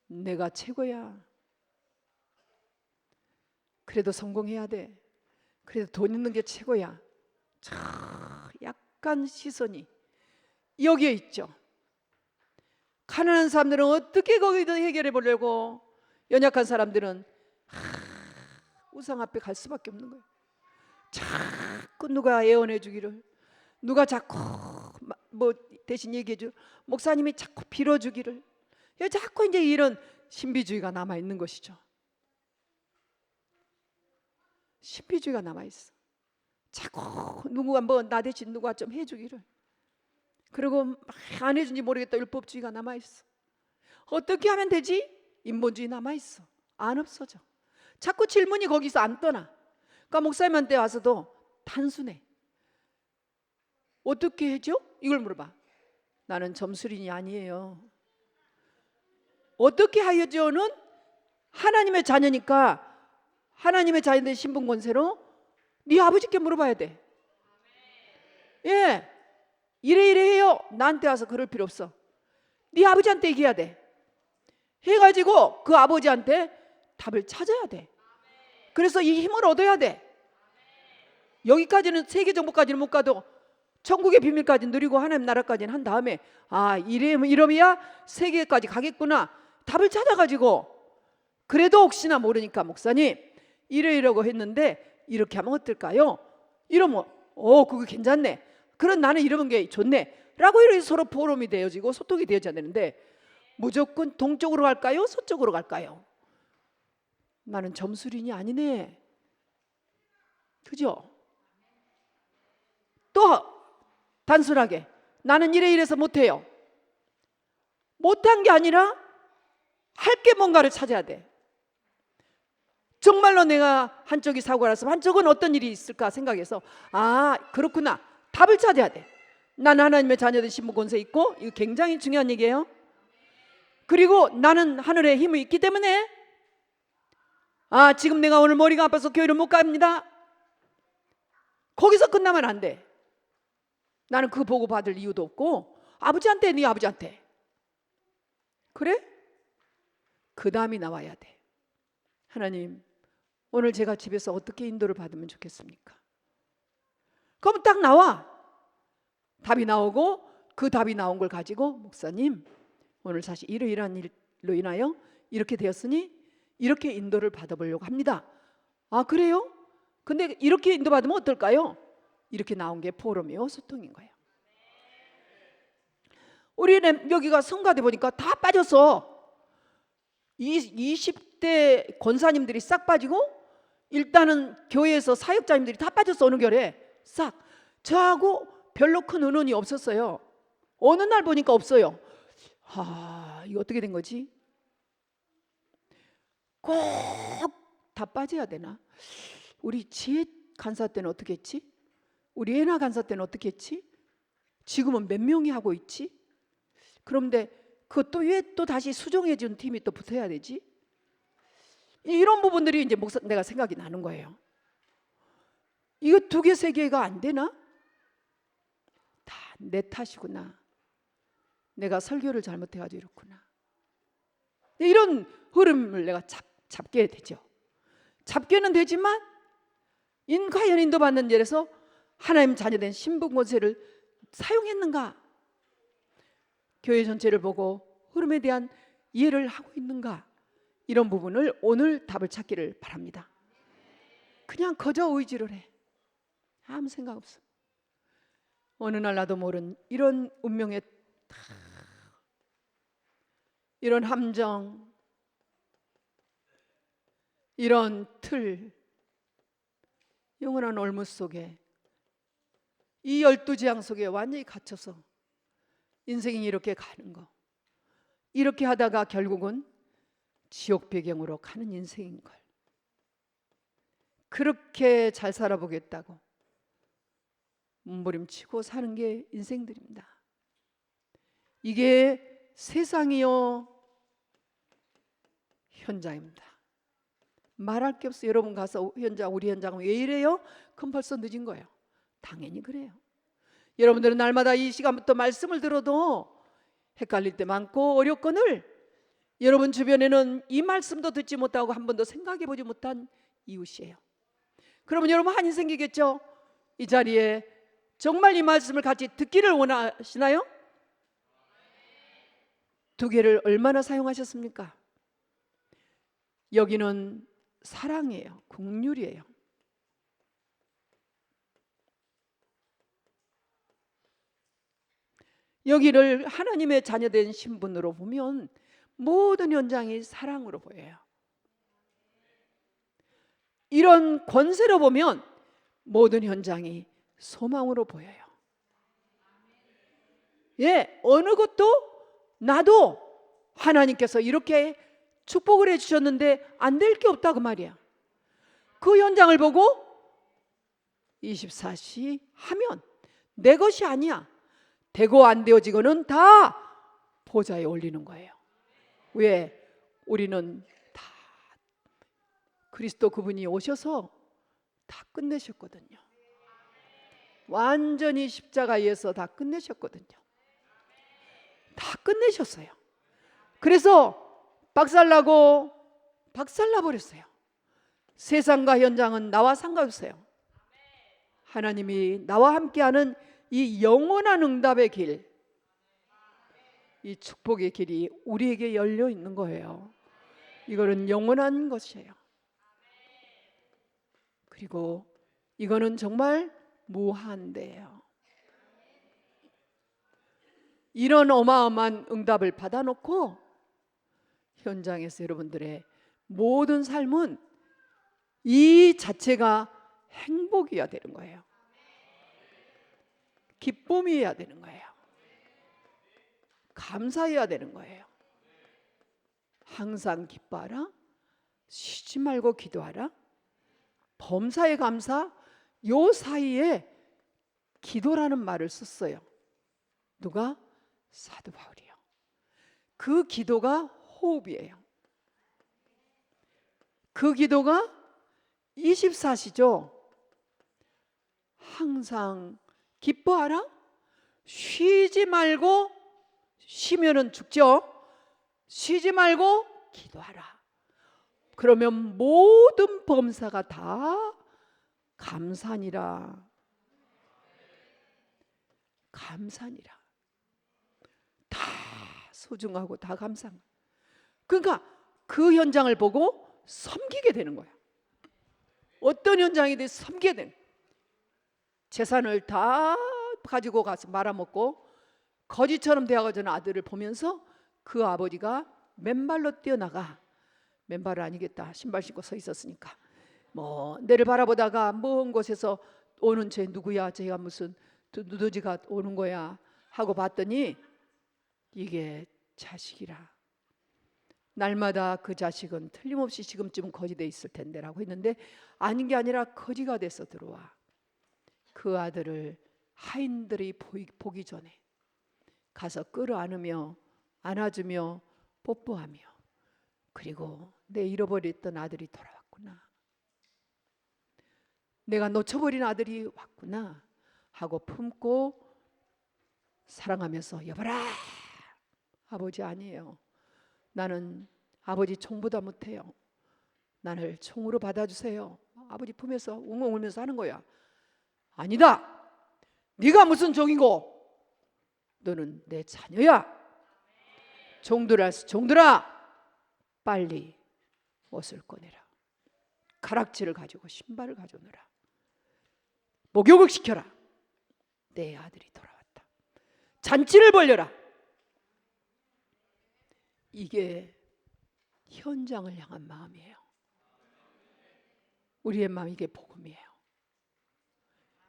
내가 최고야. 그래도 성공해야 돼. 그래도 돈 있는 게 최고야. 약간 시선이 여기에 있죠. 가난한 사람들은 어떻게 거기서 해결해 보려고, 연약한 사람들은 우상 앞에 갈 수밖에 없는 거예요. 자꾸 누가 예언해 주기를, 누가 자꾸 뭐 대신 얘기해 주, 목사님이 자꾸 빌어 주기를, 자꾸 이제 이런 신비주의가 남아 있는 것이죠. 신비주의가 남아 있어. 자꾸 누구가 뭐 나 대신 누가 좀 해주기를, 그리고 안 해준지 모르겠다 율법주의가 남아 있어. 어떻게 하면 되지? 인본주의 남아 있어. 안 없어져. 자꾸 질문이 거기서 안 떠나. 그러니까 목사님한테 와서도 단순해. 어떻게 해줘? 이걸 물어봐. 나는 점술인이 아니에요. 어떻게 하여줘는 하나님의 자녀니까 하나님의 자녀된 신분 권세로 네 아버지께 물어봐야 돼. 예, 이래 해요. 나한테 와서 그럴 필요 없어. 네 아버지한테 얘기해야 돼. 해가지고 그 아버지한테 답을 찾아야 돼. 그래서 이 힘을 얻어야 돼. 여기까지는 세계 정복까지는 못 가도 천국의 비밀까지 누리고 하나님 나라까지는 한 다음에 이러면 세계까지 가겠구나. 답을 찾아가지고, 그래도 혹시나 모르니까 목사님 이러고 했는데 이렇게 하면 어떨까요? 이러면 그거 괜찮네. 그럼 나는 이러는 게 좋네 라고 이렇게 서로 포럼이 되어지고 소통이 되어져야 되는데, 무조건 동쪽으로 갈까요? 서쪽으로 갈까요? 나는 점술인이 아니네. 그죠? 또 단순하게 나는 이래서 못해요. 못한 게 아니라 할 게 뭔가를 찾아야 돼. 정말로 내가 한쪽이 사고가 났으면 한쪽은 어떤 일이 있을까 생각해서, 그렇구나, 답을 찾아야 돼. 나는 하나님의 자녀된 신분 권세 있고, 이거 굉장히 중요한 얘기예요. 그리고 나는 하늘의 힘이 있기 때문에 지금 내가 오늘 머리가 아파서 교회를 못 갑니다. 거기서 끝나면 안 돼. 나는 그 보고 받을 이유도 없고, 아버지한테, 네 아버지한테. 그래? 그 다음이 나와야 돼. 하나님, 오늘 제가 집에서 어떻게 인도를 받으면 좋겠습니까? 그럼 딱 나와. 답이 나오고, 그 답이 나온 걸 가지고 목사님, 오늘 사실 이러이러한 일로 인하여 이렇게 되었으니 이렇게 인도를 받아보려고 합니다. 그래요? 근데 이렇게 인도받으면 어떨까요? 이렇게 나온 게 포럼이요, 소통인 거예요. 우리는 여기가 성가대 보니까 다 빠졌어. 20대 권사님들이 싹 빠지고, 일단은 교회에서 사역자님들이 다 빠졌어. 어느 결에 싹. 저하고 별로 큰 의논이 없었어요. 어느 날 보니까 없어요. 이거 어떻게 된 거지? 꼭 다 빠져야 되나? 우리 지혜 간사 때는 어떻게 했지? 우리 예나 간사 때는 어떻게 했지? 지금은 몇 명이 하고 있지? 그런데 그것도 왜 또 다시 수정해 준 팀이 또 붙어야 되지? 이런 부분들이 이제 내가 생각이 나는 거예요. 이거 2개, 3개가 안 되나? 다 내 탓이구나. 내가 설교를 잘못해가지고 이렇구나. 이런 흐름을 내가 잡게 되죠. 잡게는 되지만 과연 인도받는 일에서 하나님 자녀된 신분 권세를 사용했는가? 교회 전체를 보고 흐름에 대한 이해를 하고 있는가? 이런 부분을 오늘 답을 찾기를 바랍니다. 그냥 거저 의지를 해. 아무 생각 없어. 어느 날 나도 모른 이런 운명의 이런 함정, 이런 틀, 영원한 올무 속에, 이 12재앙 속에 완전히 갇혀서 인생이 이렇게 가는 거, 이렇게 하다가 결국은 지옥 배경으로 가는 인생인 걸, 그렇게 잘 살아보겠다고 몸부림치고 사는 게 인생들입니다. 이게 세상이요 현장입니다. 말할 게 없어요. 여러분 가서 우리 현장은 왜 이래요? 그럼 벌써 늦은 거예요. 당연히 그래요. 여러분들은 날마다 이 시간부터 말씀을 들어도 헷갈릴 때 많고 어렵거늘 여러분 주변에는 이 말씀도 듣지 못하고 한 번도 생각해 보지 못한 이웃이에요. 그러면 여러분 한이 생기겠죠? 이 자리에 정말 이 말씀을 같이 듣기를 원하시나요? 두 개를 얼마나 사용하셨습니까? 여기는 사랑이에요. 긍휼이에요. 여기를 하나님의 자녀된 신분으로 보면 모든 현장이 사랑으로 보여요. 이런 권세로 보면 모든 현장이 소망으로 보여요. 예, 어느 것도 나도 하나님께서 이렇게 축복을 해주셨는데 안 될 게 없다 그 말이야. 그 현장을 보고 24시 하면 내 것이 아니야. 되고 안 되어지고는 다 보좌에 올리는 거예요. 왜? 우리는 다 그리스도 그분이 오셔서 다 끝내셨거든요. 완전히 십자가에서 다 끝내셨거든요. 다 끝내셨어요. 그래서 박살나고 박살나버렸어요. 세상과 현장은 나와 상관없어요. 하나님이 나와 함께하는 이 영원한 응답의 길, 이 축복의 길이 우리에게 열려 있는 거예요. 이거는 영원한 것이에요. 그리고 이거는 정말 무한대예요. 이런 어마어마한 응답을 받아놓고 현장에서 여러분들의 모든 삶은 이 자체가 행복이어야 되는 거예요. 기쁨이어야 되는 거예요. 감사해야 되는 거예요. 항상 기뻐하라. 쉬지 말고 기도하라. 범사에 감사. 요 사이에 기도라는 말을 썼어요. 누가? 사도 바울이요. 그 기도가 호흡이에요. 그 기도가 24시죠. 항상 기뻐하라. 쉬지 말고, 쉬면은 죽죠. 쉬지 말고 기도하라. 그러면 모든 범사가 다 감사니라. 감사니라. 다 소중하고 다 감사한 거예요. 그러니까 그 현장을 보고 섬기게 되는 거야. 어떤 현장이든 섬기게 되는 거야. 재산을 다 가지고 가서 말아먹고 거지처럼 되어가는 아들을 보면서 그 아버지가 맨발로 뛰어나가. 맨발은 아니겠다. 신발 신고 서 있었으니까. 내를 바라보다가 먼 곳에서 오는 쟤 누구야? 쟤가 무슨 누더지가 오는 거야? 하고 봤더니 이게 자식이라. 날마다 그 자식은 틀림없이 지금쯤 거지돼 있을 텐데라고 했는데 아닌 게 아니라 거지가 돼서 들어와. 그 아들을 하인들이 보기 전에 가서 끌어안으며 안아주며 뽀뽀하며 그리고 내 잃어버렸던 아들이 돌아왔구나. 내가 놓쳐버린 아들이 왔구나 하고 품고 사랑하면서 여보라 아버지 아니에요. 나는 아버지 총보다 못해요. 나를 총으로 받아주세요. 아버지 품에서 웅웅 울면서 하는 거야. 아니다. 네가 무슨 종이고 너는 내 자녀야. 종들아 빨리 옷을 꺼내라. 가락지를 가지고 신발을 가져오너라. 목욕을 시켜라. 내 아들이 돌아왔다. 잔치를 벌려라. 이게 현장을 향한 마음이에요. 우리의 마음 이게 복음이에요.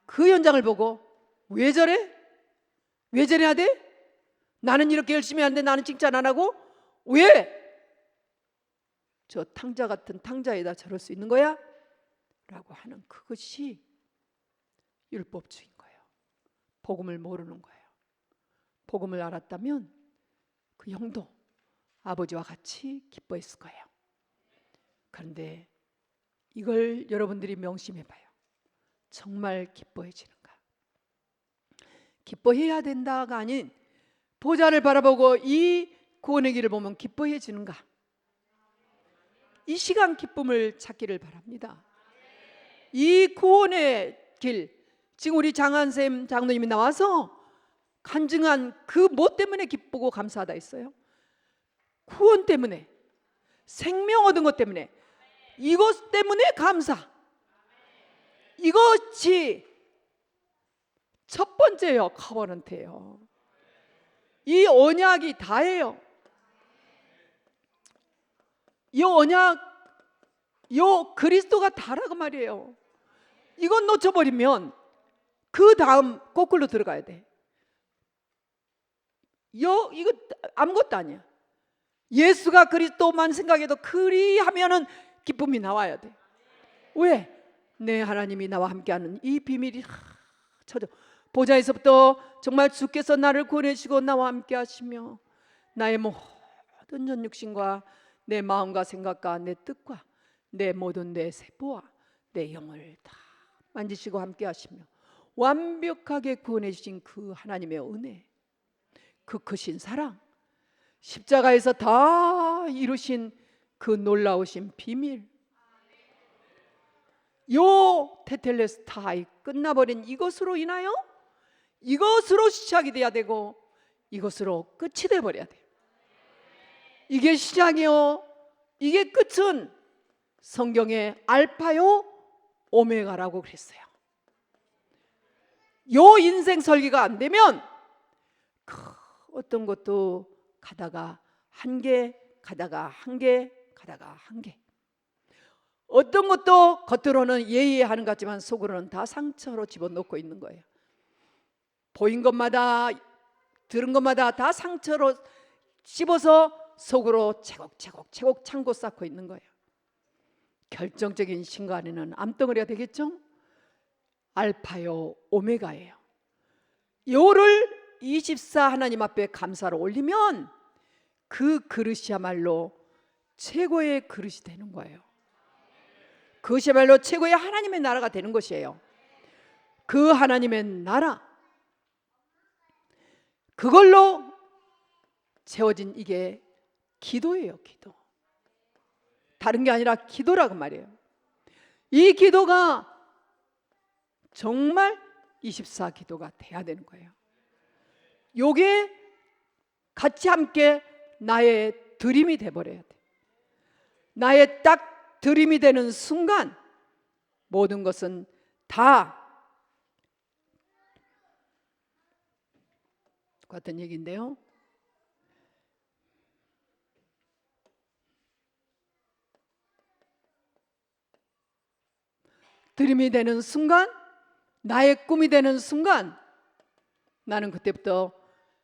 그 현장을 보고 왜 저래? 왜 저래야 돼? 나는 이렇게 열심히 하는데 나는 칭찬 안 하고 왜? 저 탕자 같은 탕자에다 저럴 수 있는 거야? 라고 하는 그것이 율법주의인 거예요. 복음을 모르는 거예요. 복음을 알았다면 그 형도 아버지와 같이 기뻐했을 거예요. 그런데 이걸 여러분들이 명심해 봐요. 정말 기뻐해지는가? 기뻐해야 된다가 아닌 보좌를 바라보고 이 구원의 길을 보면 기뻐해지는가? 이 시간 기쁨을 찾기를 바랍니다. 이 구원의 길, 지금 우리 장한샘 장로님이 나와서 간증한 그 뭐 때문에 기쁘고 감사하다 했어요? 구원 때문에, 생명 얻은 것 때문에, 이것 때문에 감사. 이것이 첫 번째요. 커버넌트예요. 이 언약이 다예요. 이 언약, 이 그리스도가 다라고 말이에요. 이건 놓쳐버리면 그 다음 거꾸로 들어가야 돼. 이거 아무것도 아니야. 예수가 그리스도만 생각해도 그리하면은 기쁨이 나와야 돼. 왜? 내 하나님이 나와 함께하는 이 비밀이 쳐져. 보좌에서부터 정말 주께서 나를 구원해주시고 나와 함께하시며 나의 모든 전 육신과 내 마음과 생각과 내 뜻과 내 모든 내 세포와 내 영을 다 만지시고 함께하시며 완벽하게 구원해주신 그 하나님의 은혜, 그 크신 사랑, 십자가에서 다 이루신 그 놀라우신 비밀, 요 테텔레스타이 끝나버린 이것으로 인하여 이것으로 시작이 돼야 되고 이것으로 끝이 돼버려야 돼요. 이게 시작이요, 이게 끝은 성경의 알파요 오메가라고 그랬어요. 요 인생 설계가 안 되면 어떤 것도 가다가 한 개, 가다가 한 개, 가다가 한 개. 어떤 것도 겉으로는 예의하는 것 같지만 속으로는 다 상처로 집어넣고 있는 거예요. 보인 것마다 들은 것마다 다 상처로 씹어서 속으로 채곡채곡 창고 쌓고 있는 거예요. 결정적인 순간에는 암덩어리가 되겠죠? 알파요 오메가예요. 요를 24 하나님 앞에 감사로 올리면 그 그릇이야말로 최고의 그릇이 되는 거예요. 그것이야말로 최고의 하나님의 나라가 되는 것이에요. 그 하나님의 나라, 그걸로 채워진 이게 기도예요. 기도. 다른 게 아니라 기도라고 말이에요. 이 기도가 정말 24 기도가 돼야 되는 거예요. 요게 같이 함께 나의 드림이 돼버려야 돼. 나의 딱 드림이 되는 순간 모든 것은 다 같은 얘기인데요. 드림이 되는 순간, 나의 꿈이 되는 순간 나는 그때부터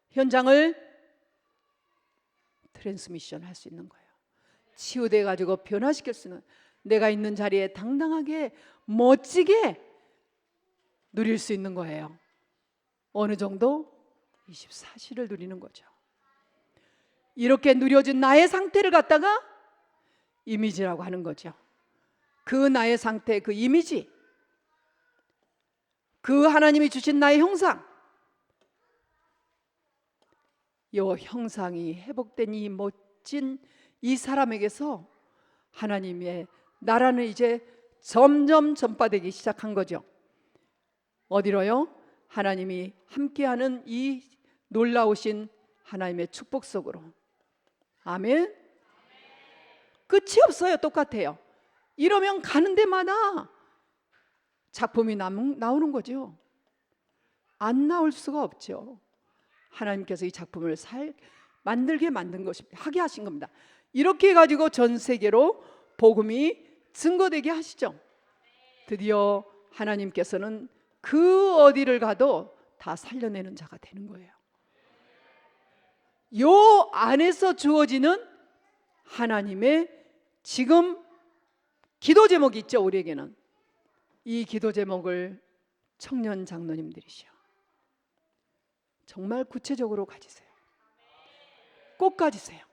현장을 트랜스미션 할 수 있는 거예요. 치유돼 가지고 변화시킬 수 있는, 내가 있는 자리에 당당하게 멋지게 누릴 수 있는 거예요. 어느 정도? 24시를 누리는 거죠. 이렇게 누려진 나의 상태를 갖다가 이미지라고 하는 거죠. 그 나의 상태, 그 이미지, 그 하나님이 주신 나의 형상, 이 형상이 회복된 이 멋진 이 사람에게서 하나님의 나라는 이제 점점 전파되기 시작한 거죠. 어디로요? 하나님이 함께하는 이 놀라우신 하나님의 축복 속으로. 아멘. 끝이 없어요. 똑같아요. 이러면 가는 데마다 작품이 나오는 거죠. 안 나올 수가 없죠. 하나님께서 이 작품을 만들게 만든 것입니다. 하게 하신 겁니다. 이렇게 해가지고 전 세계로 복음이 증거되게 하시죠. 드디어 하나님께서는 그 어디를 가도 다 살려내는 자가 되는 거예요. 요 안에서 주어지는 하나님의 지금 기도 제목이 있죠. 우리에게는 이 기도 제목을 청년 장로님들이시여 정말 구체적으로 가지세요. 꼭 가지세요.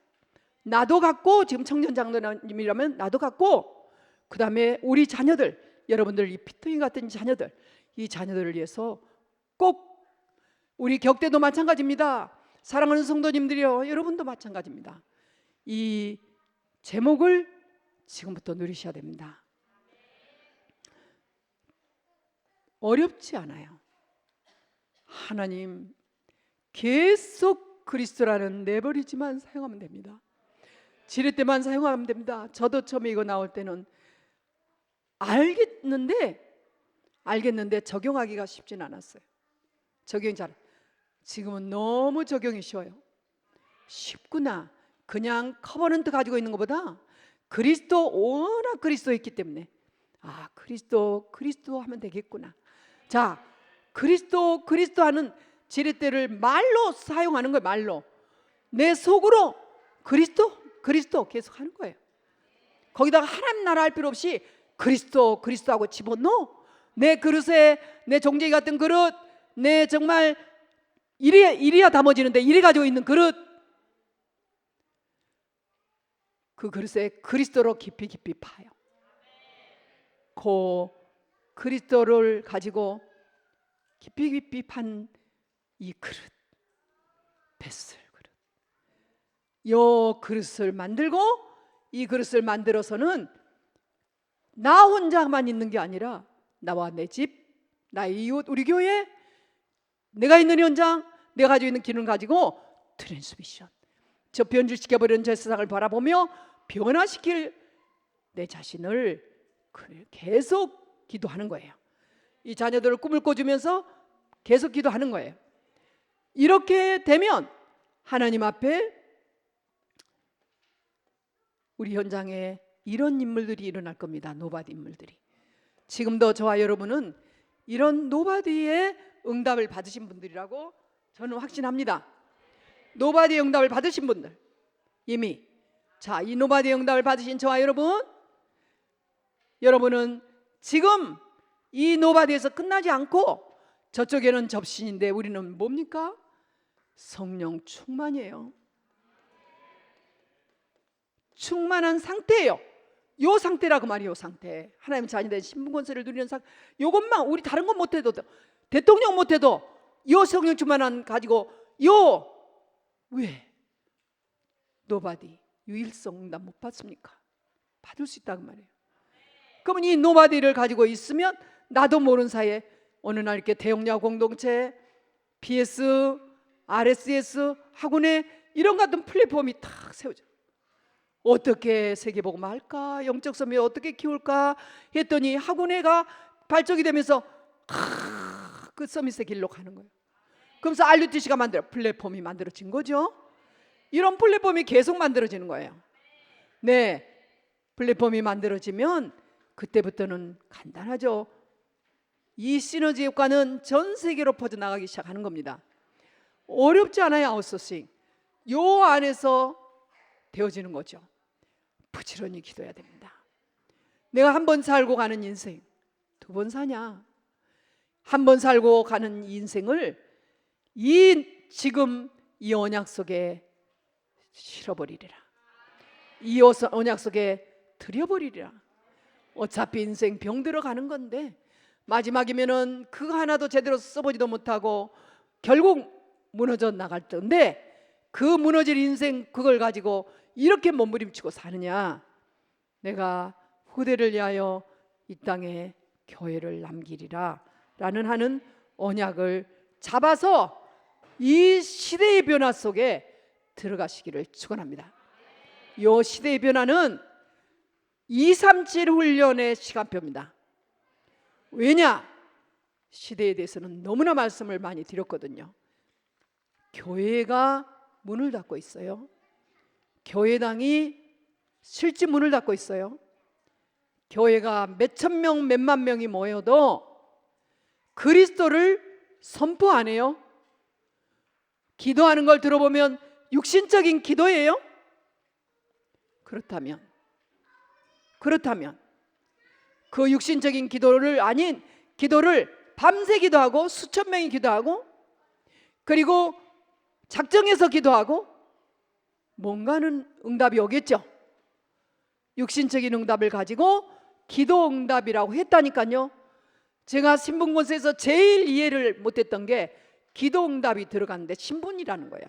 나도 갖고, 지금 청년 장로님이라면 나도 갖고 그 다음에 우리 자녀들, 여러분들 이 피투니 같은 자녀들, 이 자녀들을 위해서 꼭, 우리 격대도 마찬가지입니다. 사랑하는 성도님들이요, 여러분도 마찬가지입니다. 이 제목을 지금부터 누리셔야 됩니다. 어렵지 않아요. 하나님 계속 그리스도라는 네버리지만 사용하면 됩니다. 지를 때만 사용하면 됩니다. 저도 처음에 이거 나올 때는 알겠는데 적용하기가 쉽진 않았어요. 적용이 잘, 지금은 너무 적용이 쉬워요. 쉽구나. 그냥 커버넌트 가지고 있는 것보다 그리스도, 워낙 그리스도였기 때문에 그리스도 하면 되겠구나. 자, 그리스도 하는 지렛대를 말로 사용하는 거예요. 말로 내 속으로 그리스도 계속 하는 거예요. 거기다가 하나님 나라 할 필요 없이 그리스도하고 집어넣어. 내 그릇에, 내 종제기 같은 그릇, 내 정말 이래야 담아지는데 이래 가지고 있는 그릇, 그 그릇에 그리스도로 깊이 파요. 그 그리스도를 가지고 깊이 판 이 그릇, 뱃을 그릇, 요 그릇을 만들고, 이 그릇을 만들어서는 나 혼자만 있는 게 아니라 나와 내 집, 나의 이웃, 우리 교회, 내가 있는 현장, 내가 가지고 있는 기능을 가지고 트랜스미션, 저 변질시켜버리는 저 세상을 바라보며 변화시킬 내 자신을 계속 기도하는 거예요. 이 자녀들을 꿈을 꿔주면서 계속 기도하는 거예요. 이렇게 되면 하나님 앞에 우리 현장에 이런 인물들이 일어날 겁니다. 노바디 인물들이. 지금도 저와 여러분은 이런 노바디의 응답을 받으신 분들이라고 저는 확신합니다. 노바디의 응답을 받으신 분들, 이미. 자, 이 노바디의 응답을 받으신 저와 여러분은 지금 이 노바디에서 끝나지 않고 저쪽에는 접신인데 우리는 뭡니까? 성령 충만이에요. 충만한 상태예요. 요 상태라고 말이에요. 요 상태. 하나님 자녀된 신분 권세를 누리는 상태. 요것만, 우리 다른 건 못해도, 대통령 못해도 요 성령 충만한 가지고 요, 왜? 노바디 유일성 응답 못 받습니까? 받을 수 있다고 말이에요. 그러면 이 노바디를 가지고 있으면 나도 모르는 사이에 어느 날 이렇게 대용야 공동체, BS, RSS, 학원에 이런 같은 플랫폼이 탁 세워져. 어떻게 세계복음화 할까? 영적 섬이 어떻게 키울까? 했더니 학원회가 발족이 되면서 그 서밋의 길로 가는 거예요. 그러면서 RUTC가 플랫폼이 만들어진 거죠. 이런 플랫폼이 계속 만들어지는 거예요. 네, 플랫폼이 만들어지면 그때부터는 간단하죠. 이 시너지 효과는 전 세계로 퍼져나가기 시작하는 겁니다. 어렵지 않아요. 아웃소싱. 요 안에서 되어지는 거죠. 부지런히 기도해야 됩니다. 내가 한 번 살고 가는 인생, 두 번 사냐? 한 번 살고 가는 인생을 지금 이 언약 속에 실어버리리라. 이 언약 속에 들여버리리라. 어차피 인생 병들어 가는 건데 마지막이면은 그거 하나도 제대로 써보지도 못하고 결국 무너져 나갈 텐데, 그 무너질 인생 그걸 가지고 이렇게 몸부림치고 사느냐? 내가 후대를 위하여 이 땅에 교회를 남기리라 라는 하는 언약을 잡아서 이 시대의 변화 속에 들어가시기를 축원합니다. 이 시대의 변화는 237 훈련의 시간표입니다. 왜냐? 시대에 대해서는 너무나 말씀을 많이 드렸거든요. 교회가 문을 닫고 있어요. 교회당이 실제 문을 닫고 있어요. 교회가 몇천 명, 몇만 명이 모여도 그리스도를 선포 안 해요. 기도하는 걸 들어보면 육신적인 기도예요. 그렇다면 그 육신적인 기도를 아닌 기도를 밤새 기도하고 수천 명이 기도하고 그리고 작정해서 기도하고 뭔가는 응답이 오겠죠. 육신적인 응답을 가지고 기도응답이라고 했다니까요. 제가 신분권서에서 제일 이해를 못했던 게 기도응답이 들어갔는데 신분이라는 거야.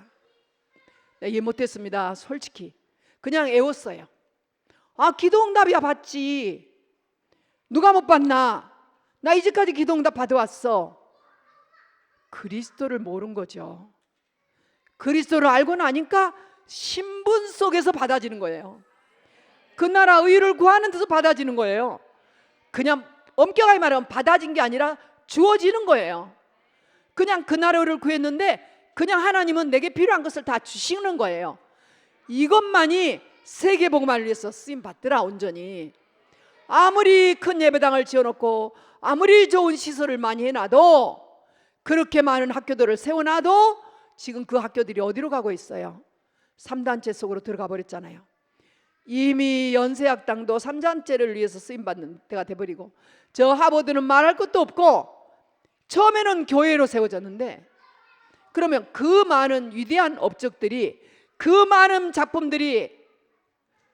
이해 못했습니다. 솔직히 그냥 애웠어요. 아, 기도응답이야 받지. 누가 못 받나? 나 이제까지 기도응답 받아왔어. 그리스도를 모른 거죠. 그리스도를 알고 나니까 신분 속에서 받아지는 거예요. 그 나라 의를 구하는 데서 받아지는 거예요. 그냥 엄격하게 말하면 받아진 게 아니라 주어지는 거예요. 그냥 그 나라를 구했는데 그냥 하나님은 내게 필요한 것을 다 주시는 거예요. 이것만이 세계복음화를 위해서 쓰임 받더라. 온전히 아무리 큰 예배당을 지어놓고 아무리 좋은 시설을 많이 해놔도, 그렇게 많은 학교들을 세워놔도 지금 그 학교들이 어디로 가고 있어요? 3단체 속으로 들어가 버렸잖아요. 이미 연세학당도 3단체를 위해서 쓰임받는 때가 돼버리고, 저 하버드는 말할 것도 없고 처음에는 교회로 세워졌는데, 그러면 그 많은 위대한 업적들이, 그 많은 작품들이,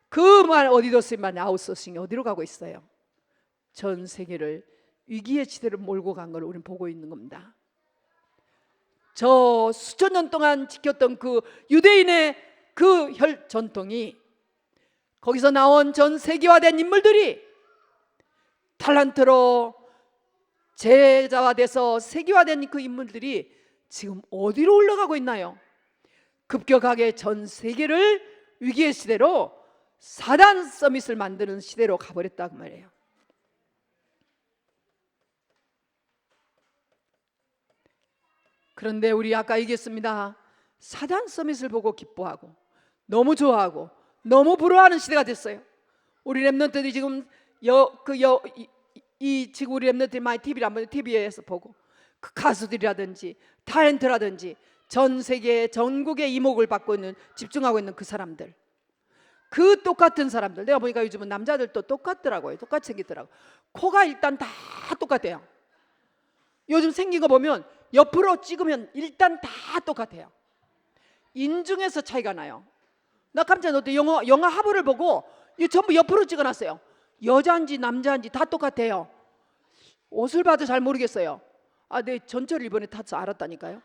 그 많은 어디도 쓰임받는 아웃소싱이 어디로 가고 있어요? 전 세계를 위기의 시대로 몰고 간 걸 우리는 보고 있는 겁니다. 저 수천 년 동안 지켰던 그 유대인의 그 혈 전통이, 거기서 나온 전 세계화된 인물들이 탈란트로 제자화돼서 세계화된 그 인물들이 지금 어디로 올라가고 있나요? 급격하게 전 세계를 위기의 시대로, 사단 서밋을 만드는 시대로 가버렸다고 말이에요. 그런데 우리 아까 얘기했습니다. 사단 서밋을 보고 기뻐하고 너무 좋아하고 너무 부러워하는 시대가 됐어요. 우리 랩런트들이 지금 지금 우리 랩런트들이 많이 TV를 한번 TV에서 보고, 그 가수들이라든지 탤런트라든지 전 세계 전국의 이목을 받고 있는, 집중하고 있는 그 사람들, 그 똑같은 사람들, 내가 보니까 요즘은 남자들도 똑같더라고요. 똑같이 생기더라고. 코가 일단 다 똑같아요. 요즘 생긴 거 보면 옆으로 찍으면 일단 다 똑같아요. 인중에서 차이가 나요. 나 깜짝 놀랐대. 영화 화보를 보고 이 전부 옆으로 찍어놨어요. 여자인지 남자인지 다 똑같아요. 옷을 봐도 잘 모르겠어요. 아, 내 전철을 이번에 타서 알았다니까요.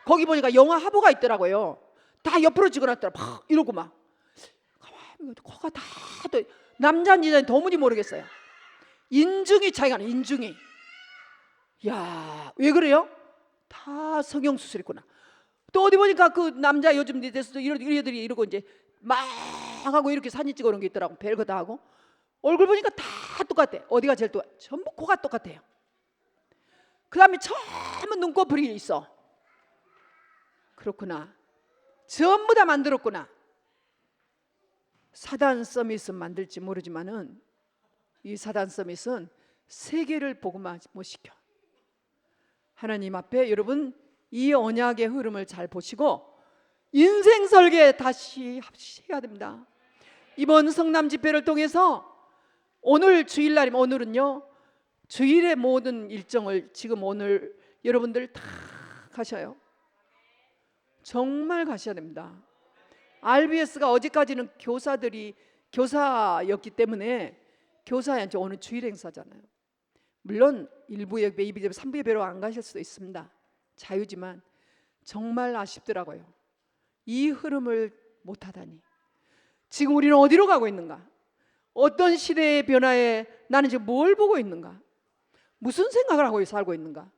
거기 보니까 영화 화보가 있더라고요. 다 옆으로 찍어놨더라. 막 이러고 막 코가 다 남자인지 여자인지 도무지 모르겠어요. 인중이 차이가 나. 인중이. 야, 왜 그래요? 다 성형수술했구나. 또 어디 보니까 그 남자 요즘 대해서도 이런 애들이 이러고 이제 막 하고 이렇게 사진 찍어놓은 게 있더라고. 별거 다 하고. 얼굴 보니까 다 똑같아. 어디가 제일 똑같아? 전부 코가 똑같아요. 그 다음에 전부 눈꺼풀이 있어. 그렇구나. 전부 다 만들었구나. 사단 서밋은 만들지 모르지만은 이 사단 서밋은 세계를 복음화 못 시켜. 하나님 앞에 여러분 이 언약의 흐름을 잘 보시고 인생 설계 다시 해야 됩니다. 이번 성남 집회를 통해서 오늘 주일날이면, 오늘은요 주일의 모든 일정을 지금 오늘 여러분들 다 가셔요. 정말 가셔야 됩니다. RBS가 어제까지는 교사였기 때문에 교사한테 오늘 주일 행사잖아요. 물론 일부 예배, 2부 예배, 3부 예배로 안 가실 수도 있습니다. 자유지만 정말 아쉽더라고요. 이 흐름을 못하다니. 지금 우리는 어디로 가고 있는가? 어떤 시대의 변화에 나는 지금 뭘 보고 있는가? 무슨 생각을 하고 살고 있는가?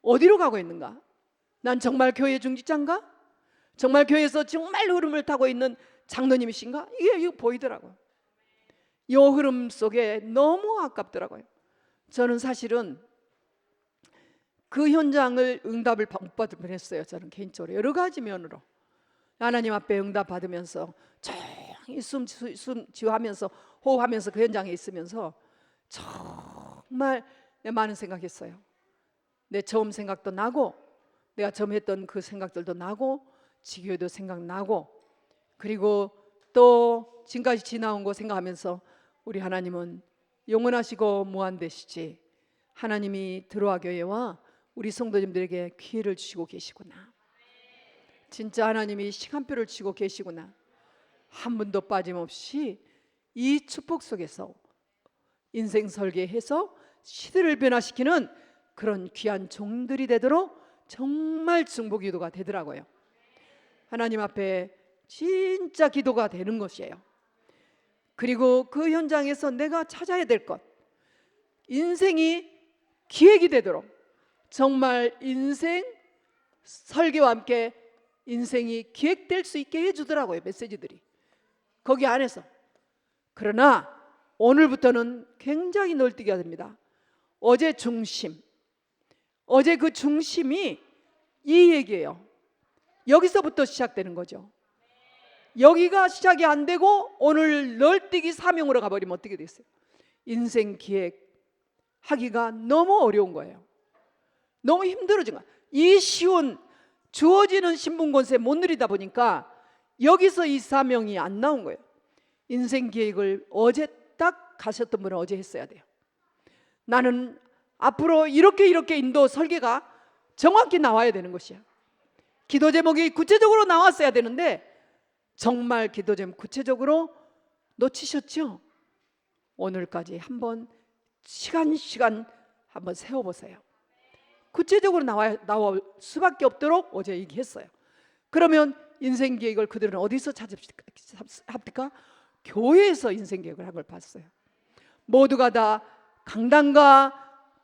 어디로 가고 있는가? 난 정말 교회 중직자인가? 정말 교회에서 정말 흐름을 타고 있는 장로님이신가? 이게 보이더라고요. 이 흐름 속에 너무 아깝더라고요. 저는 사실은 그 현장을 응답을 못 받을 뻔했어요. 저는 개인적으로 여러 가지 면으로 하나님 앞에 응답 받으면서 조용히 숨 지우하면서 호흡하면서 그 현장에 있으면서 정말 많은 생각했어요. 내 처음 생각도 나고, 내가 처음 했던 그 생각들도 나고, 지교회도 생각나고, 그리고 또 지금까지 지나온 거 생각하면서 우리 하나님은 영원하시고 무한되시지, 하나님이 들어와 교회와 우리 성도님들에게 기회를 주시고 계시구나. 진짜 하나님이 시간표를 주시고 계시구나. 한 분도 빠짐없이 이 축복 속에서 인생 설계해서 시대를 변화시키는 그런 귀한 종들이 되도록 정말 중보기도가 되더라고요. 하나님 앞에 진짜 기도가 되는 것이에요. 그리고 그 현장에서 내가 찾아야 될 것, 인생이 기획이 되도록 정말 인생 설계와 함께 인생이 기획될 수 있게 해주더라고요, 메시지들이 거기 안에서. 그러나 오늘부터는 굉장히 널뛰기가 됩니다. 어제 중심, 어제 그 중심이 이 얘기예요. 여기서부터 시작되는 거죠. 여기가 시작이 안 되고 오늘 널뛰기 사명으로 가버리면 어떻게 됐어요? 인생 기획하기가 너무 어려운 거예요. 너무 힘들어진 거예요. 이 쉬운 주어지는 신분 권세 못 누리다 보니까 여기서 이 사명이 안 나온 거예요. 인생 기획을 어제 딱 가셨던 분은 어제 했어야 돼요. 나는 앞으로 이렇게 인도 설계가 정확히 나와야 되는 것이야. 기도 제목이 구체적으로 나왔어야 되는데 정말 기도 제목 구체적으로 놓치셨죠? 오늘까지 한번 시간 한번 세워보세요. 구체적으로 나올 수밖에 없도록 어제 얘기했어요. 그러면 인생 계획을 그들은 어디서 찾습니까? 교회에서 인생 계획을 한 걸 봤어요. 모두가 다 강단과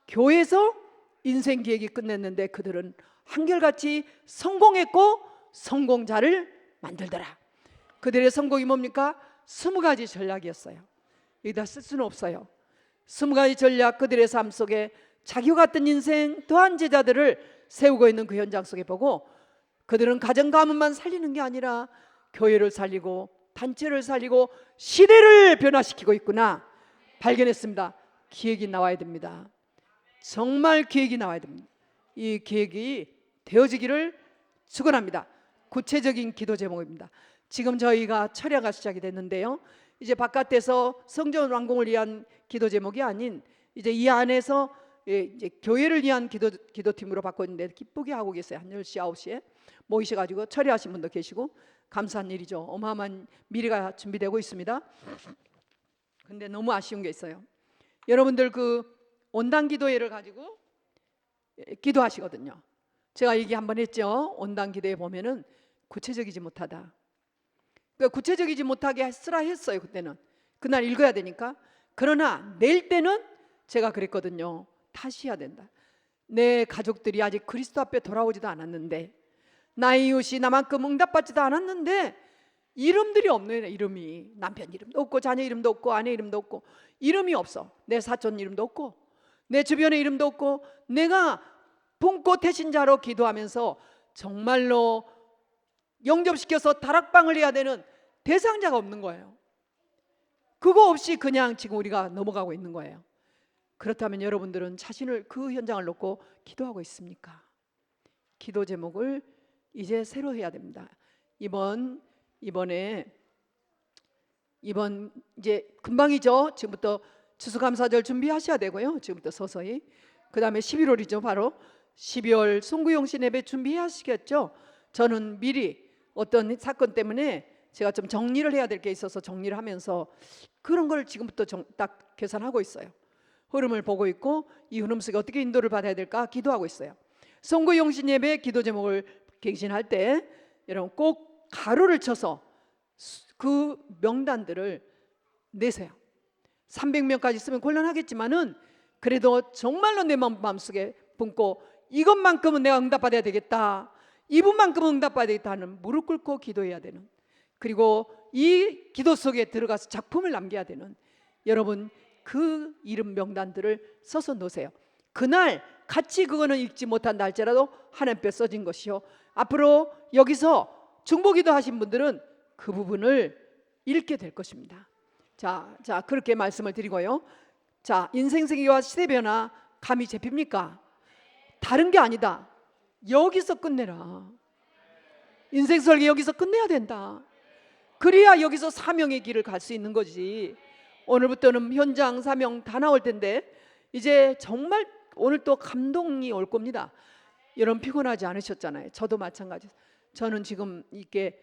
교회에서 인생 계획이 끝냈는데 그들은 한결같이 성공했고 성공자를 만들더라. 그들의 성공이 뭡니까? 20가지 전략이었어요. 여기다 쓸 수는 없어요. 20가지 전략, 그들의 삶 속에 자기와 같은 인생 또한 제자들을 세우고 있는 그 현장 속에 보고 그들은 가정 가문만 살리는 게 아니라 교회를 살리고 단체를 살리고 시대를 변화시키고 있구나 발견했습니다. 기획이 나와야 됩니다. 정말 기획이 나와야 됩니다. 이 기획이 되어지기를 축원합니다. 구체적인 기도 제목입니다. 지금 저희가 철야가 시작이 됐는데요, 이제 바깥에서 성전 완공을 위한 기도 제목이 아닌 이제 이 안에서 이제 교회를 위한 기도팀으로 바꿨는데 기쁘게 하고 계세요. 한 10시 9시에 모이셔가지고 철야하신 분도 계시고 감사한 일이죠. 어마어마한 미래가 준비되고 있습니다. 근데 너무 아쉬운 게 있어요. 여러분들 그 온당 기도회를 가지고 기도하시거든요. 제가 얘기 한번 했죠. 온당 기도회 보면은 구체적이지 못하다. 그러니까 구체적이지 못하게 쓰라 했어요. 그때는 그날 읽어야 되니까. 그러나 낼 때는 제가 그랬거든요. 다시 해야 된다. 내 가족들이 아직 그리스도 앞에 돌아오지도 않았는데, 나의 이웃이 나만큼 응답받지도 않았는데 이름들이 없네. 이름이 남편 이름도 없고 자녀 이름도 없고 아내 이름도 없고 이름이 없어. 내 사촌 이름도 없고 내 주변에 이름도 없고 내가 품고 태신자로 기도하면서 정말로 영접시켜서 다락방을 해야 되는 대상자가 없는 거예요. 그거 없이 그냥 지금 우리가 넘어가고 있는 거예요. 그렇다면 여러분들은 자신을 그 현장을 놓고 기도하고 있습니까? 기도 제목을 이제 새로 해야 됩니다. 이번 이제 금방이죠. 지금부터 추수감사절 준비하셔야 되고요. 지금부터 서서히. 그 다음에 11월이죠. 바로 12월 송구용신 예배 준비하시겠죠. 저는 미리 어떤 사건 때문에 제가 좀 정리를 해야 될 게 있어서 정리를 하면서 그런 걸 지금부터 딱 계산하고 있어요. 흐름을 보고 있고 이 흐름 속에 어떻게 인도를 받아야 될까 기도하고 있어요. 송구용신 예배 기도 제목을 갱신할 때 여러분 꼭 가로를 쳐서 그 명단들을 내세요. 300명까지 쓰면 곤란하겠지만은 그래도 정말로 내 마음속에 품고 이것만큼은 내가 응답받아야 되겠다, 이분만큼은 응답받아야 되겠다 하는 무릎 꿇고 기도해야 되는, 그리고 이 기도 속에 들어가서 작품을 남겨야 되는 여러분 그 이름 명단들을 써서 놓으세요. 그날 같이 그거는 읽지 못한다 할지라도 하나님께 써진 것이요, 앞으로 여기서 중보기도 하신 분들은 그 부분을 읽게 될 것입니다. 자 그렇게 말씀을 드리고요. 자, 인생 세계와 시대 변화 감이 잡힙니까? 다른 게 아니다. 여기서 끝내라. 인생 설계 여기서 끝내야 된다. 그래야 여기서 사명의 길을 갈 수 있는 거지. 오늘부터는 현장 사명 다 나올 텐데 이제 정말 오늘 또 감동이 올 겁니다. 여러분 피곤하지 않으셨잖아요. 저도 마찬가지. 저는 지금 이게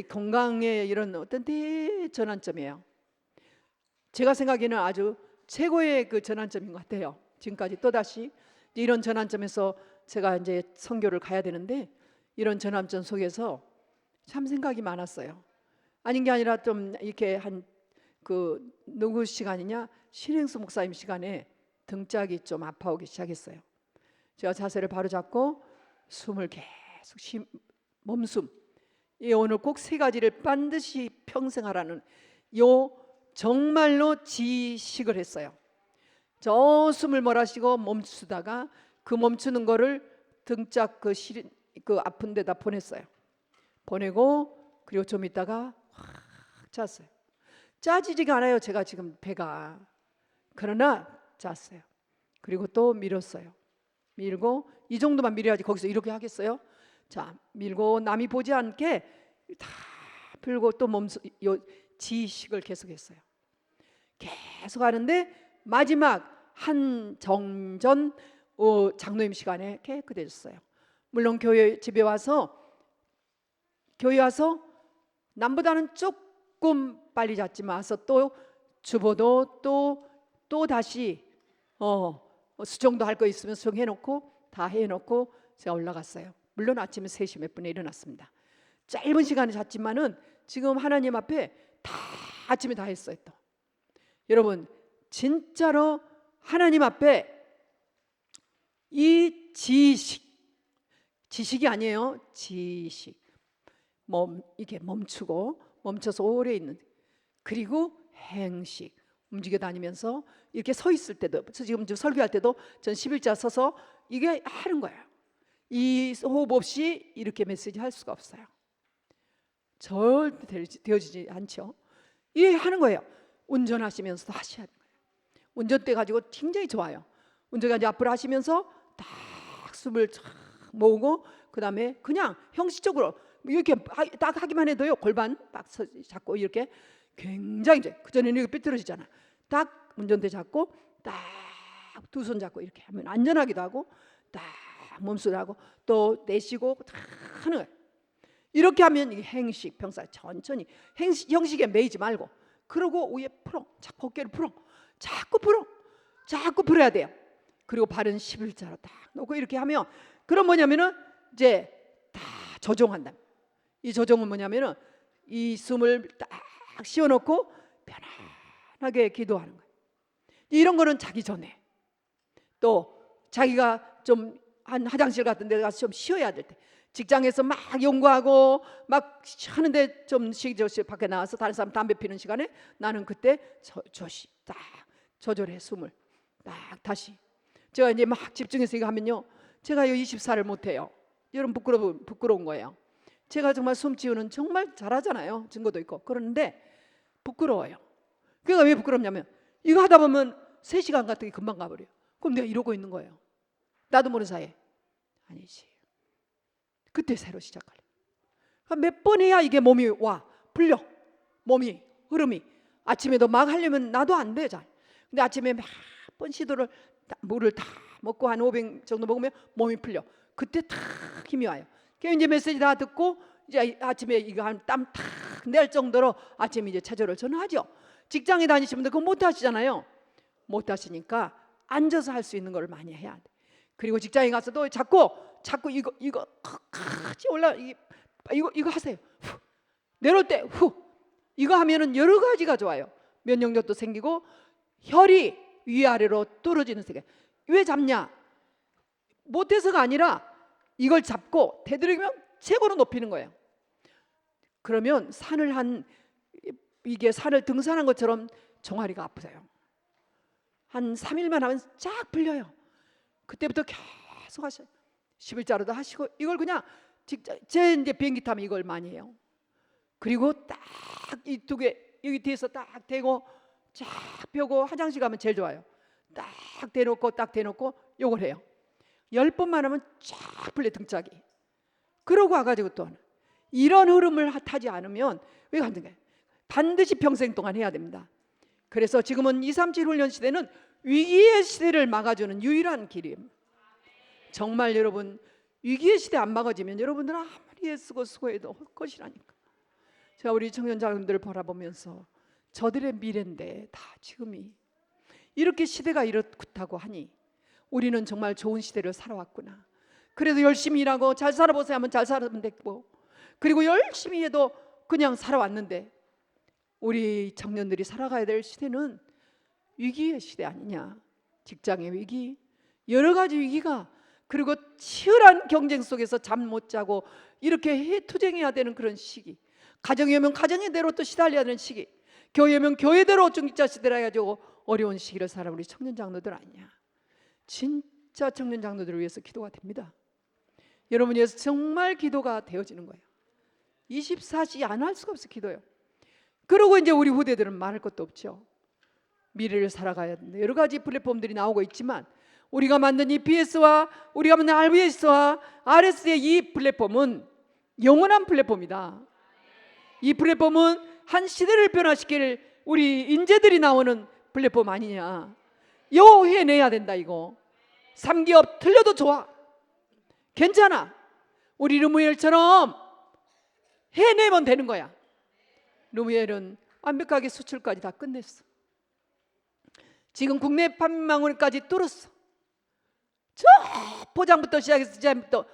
건강에 이런 어떤 대전환점이에요. 제가 생각에는 아주 최고의 그 전환점인 것 같아요. 지금까지 또다시 이런 전환점에서 제가 이제 선교를 가야 되는데, 이런 전환점 속에서 참 생각이 많았어요. 아닌 게 아니라 좀 이렇게 한 그 누구 시간이냐, 신행수 목사님 시간에 등짝이 좀 아파오기 시작했어요. 제가 자세를 바로 잡고 숨을 계속 몸숨, 이 오늘 꼭 세 가지를 반드시 평생 하라는 요 정말로 지식을 했어요. 저 숨을 몰아쉬고 멈추다가 그 멈추는 거를 등짝 그 아픈 데다 보냈어요. 보내고 그리고 좀 있다가 확 잤어요. 짜지지가 않아요. 제가 지금 배가. 그러나 잤어요. 그리고 또 밀었어요. 밀고 이 정도만 밀어야지 거기서 이렇게 하겠어요? 자, 밀고 남이 보지 않게 다 풀고 또 요 지식을 계속했어요. 계속 하는데 마지막 한 정전 장로님 시간에 깨끗해졌어요. 물론 집에 와서 남보다는 조금 빨리 잤지만 와서 또 주보도 또 다시 수정도 할 거 있으면 수정해놓고 다 해놓고 제가 올라갔어요. 물론 아침에 3시 몇 분에 일어났습니다. 짧은 시간에 잤지만은 지금 하나님 앞에 다 아침에 다 했어요. 또 여러분 진짜로 하나님 앞에 이 지식이 아니에요. 지식 이게 멈춰서 오래 있는, 그리고 행식, 움직여 다니면서 이렇게 서 있을 때도, 지금 설교할 때도 전 11자 서서 이게 하는 거예요. 이 호흡 없이 이렇게 메시지 할 수가 없어요. 절대 되어지지 않죠. 이게 하는 거예요. 운전하시면서도 하셔야 돼요. 운전대 가지고 굉장히 좋아요. 운전까지 앞으로 하시면서 딱 숨을 쫙 모으고 그 다음에 그냥 형식적으로 이렇게 딱 하기만 해도요, 골반 딱 잡고 이렇게 굉장히 그 전에는 이거 삐뚤어지잖아. 딱 운전대 잡고 딱 두 손 잡고 이렇게 하면 안전하기도 하고 딱 몸소리 하고 또 내쉬고 딱 하는 거예요. 이렇게 하면 이게 행식, 평소에 천천히 형식에 매이지 말고, 그러고 위에 풀어, 자꾸 어깨를 풀어, 자꾸 풀어야 돼요. 그리고 발은 11자로 딱 놓고 이렇게 하면, 그럼 뭐냐면은 이제 다 조종한다. 이 조정은 뭐냐면은 이 숨을 딱 쉬어놓고 편안하게 기도하는 거예요. 이런 거는 자기 전에, 또 자기가 좀 한 화장실 같은 데 가서 좀 쉬어야 될 때, 직장에서 막 연구하고 막 하는데 좀 쉬지 밖에 나와서 다른 사람 담배 피는 시간에 나는 그때 조시 딱 조절해 숨을 딱 다시. 제가 이제 막 집중해서 이거 하면요, 제가 이 24를 못해요. 여러분 부끄러운 거예요. 제가 정말 숨 지우는 정말 잘하잖아요. 증거도 있고. 그런데 부끄러워요. 그러니까 왜 부끄럽냐면 이거 하다 보면 3시간 같은 게 금방 가버려요. 그럼 내가 이러고 있는 거예요. 나도 모르는 사이에. 아니지. 그때 새로 시작하려. 몇 번 해야 이게 몸이 풀려. 몸이 흐름이. 아침에도 막 하려면 나도 안 돼, 잘. 근데 아침에 몇 번 시도를 물을 다 먹고 한 500 정도 먹으면 몸이 풀려. 그때 탁 힘이 와요. 그래서 이제 메시지 다 듣고 이제 아침에 이거 한 땀 탁 낼 정도로 아침에 이제 체조를 저는 하죠. 직장에 다니시는 분들 그거 못 하시잖아요. 못 하시니까 앉아서 할 수 있는 걸 많이 해야 돼. 그리고 직장에 가서도 자꾸 이거 같이 이거 하세요. 후. 내려올 때 이거 하면은 여러 가지가 좋아요. 면역력도 생기고 혈이 위아래로 떨어지는 세계. 왜 잡냐? 못해서가 아니라 이걸 잡고 되도록이면 최고로 높이는 거예요. 그러면 이게 산을 등산한 것처럼 종아리가 아프세요. 한 3일만 하면 쫙 풀려요. 그때부터 계속 하셔요. 11자로도 하시고 이걸 그냥 제 이제 비행기 타면 이걸 많이 해요. 그리고 딱 이 두 개 여기 뒤에서 딱 대고 쫙 펴고 화장실 가면 제일 좋아요. 딱 대놓고 요걸 해요. 10번만 하면 쫙 풀려 등짝이. 그러고 와가지고 또 이런 흐름을 타지 않으면 왜 안 되는 거예요? 반드시 평생 동안 해야 됩니다. 그래서 지금은 237 훈련 시대는 위기의 시대를 막아주는 유일한 길이에요. 정말 여러분 위기의 시대 안 막아지면 여러분들은 아무리 애쓰고 수고해도 헛것이라니까. 제가 우리 청년자분들을 바라보면서 저들의 미래인데 다 지금이 이렇게 시대가 이렇다고 하니 우리는 정말 좋은 시대를 살아왔구나. 그래도 열심히 일하고 잘 살아보세요 하면 잘 살아보면 됐고, 그리고 열심히 해도 그냥 살아왔는데 우리 청년들이 살아가야 될 시대는 위기의 시대 아니냐. 직장의 위기, 여러 가지 위기가, 그리고 치열한 경쟁 속에서 잠 못 자고 이렇게 투쟁해야 되는 그런 시기, 가정이 오면 가정의대로 또 시달려야 되는 시기, 교회 오면 교회대로 중직자 시대라 해가지고 어려운 시기를 살아 우리 청년 장로들 아니냐. 진짜 청년 장로들을 위해서 기도가 됩니다. 여러분 위해서 정말 기도가 되어지는 거예요. 24시 안 할 수가 없어 기도요. 그리고 이제 우리 후대들은 말할 것도 없죠. 미래를 살아가야 되는데 여러 가지 플랫폼들이 나오고 있지만 우리가 만든 이 BS와 우리가 만든 RBS와 RS의 이 플랫폼은 영원한 플랫폼이다. 이 플랫폼은 한 시대를 변화시킬 우리 인재들이 나오는 플랫폼 아니냐. 요 해내야 된다. 이거 3기업 틀려도 좋아, 괜찮아. 우리 르무엘처럼 해내면 되는 거야. 르무엘은 완벽하게 수출까지 다 끝냈어. 지금 국내 판매망원까지 뚫었어. 저 포장부터 시작해서 디자인부터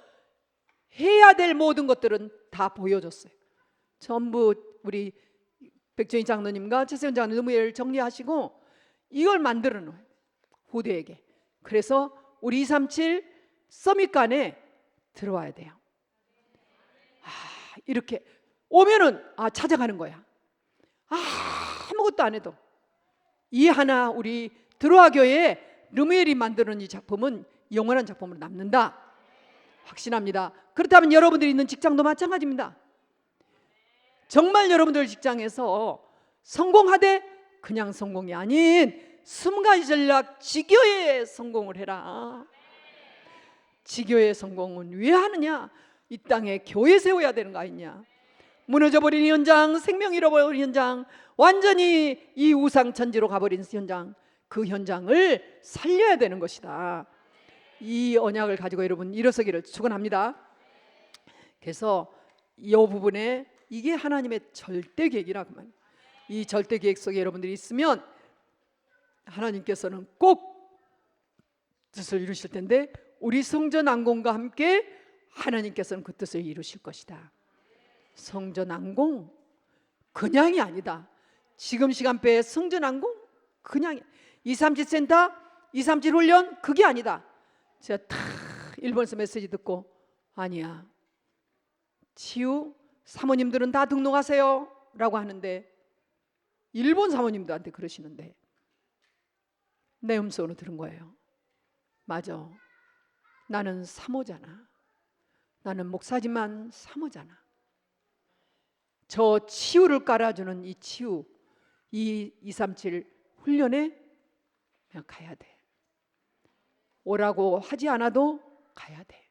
해야 될 모든 것들은 다 보여줬어요. 전부 우리 백종희 장로님과 최세현 장로님 르무엘 정리하시고 이걸 만들어 놓아요, 후대에게. 그래서 우리 237 서밋관에 들어와야 돼요. 이렇게 오면은 찾아가는 거야. 아무것도 안 해도 이 하나 우리 드로아 교회에 르무엘이 만드는 이 작품은 영원한 작품으로 남는다. 확신합니다. 그렇다면 여러분들이 있는 직장도 마찬가지입니다. 정말 여러분들 직장에서 성공하되 그냥 성공이 아닌 20가지 전략 지교의 성공을 해라. 지교의 성공은 왜 하느냐? 이 땅에 교회 세워야 되는 거 아니냐. 무너져버린 현장, 생명 잃어버린 현장, 완전히 이 우상천지로 가버린 현장, 그 현장을 살려야 되는 것이다. 이 언약을 가지고 여러분 일어서기를 축원합니다. 그래서 이 부분에 이게 하나님의 절대 계획이라고 말이에요. 이 절대 계획 속에 여러분들이 있으면 하나님께서는 꼭 뜻을 이루실 텐데 우리 성전 안공과 함께 하나님께서는 그 뜻을 이루실 것이다. 성전 안공 그냥이 아니다. 지금 시간대에 성전 안공 그냥 237 센터 237 훈련 그게 아니다. 제가 다 일본에서 메시지 듣고 아니야, 치유 사모님들은 다 등록하세요 라고 하는데 일본 사모님들한테 그러시는데 내 음성으로 들은 거예요. 맞아, 나는 사모잖아. 나는 목사지만 사모잖아. 저 치유를 깔아주는 이 치유, 이 237 훈련에 그냥 가야 돼. 오라고 하지 않아도 가야 돼.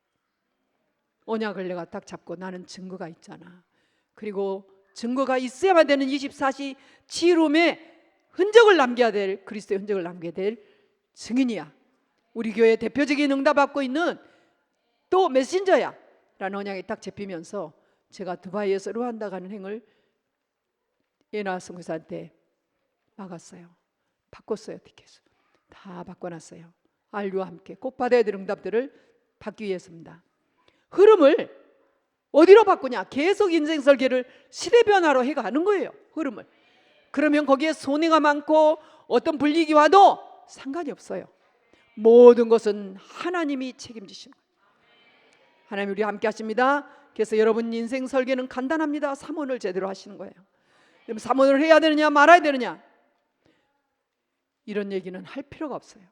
언약을 내가 딱 잡고 나는 증거가 있잖아. 그리고 증거가 있어야만 되는 24시 치유룸에 흔적을 남겨야 될, 그리스도의 흔적을 남겨야 될 증인이야. 우리 교회 대표적인 응답받고 있는 또 메신저야 라는 언약이 딱 잡히면서 제가 두바이에서 루안다 가는 행을 예나 선교사한테 막았어요. 바꿨어요. 티켓을 다 바꿔놨어요. 알류와 함께 꼭 받아야 될 응답들을 받기 위해서입니다. 흐름을 어디로 바꾸냐? 계속 인생 설계를 시대 변화로 해가는 거예요. 흐름을. 그러면 거기에 손해가 많고 어떤 불이익이 와도 상관이 없어요. 모든 것은 하나님이 책임지시는 거예요. 하나님 우리 함께 하십니다. 그래서 여러분 인생 설계는 간단합니다. 삼원을 제대로 하시는 거예요. 삼원을 해야 되느냐 말아야 되느냐 이런 얘기는 할 필요가 없어요.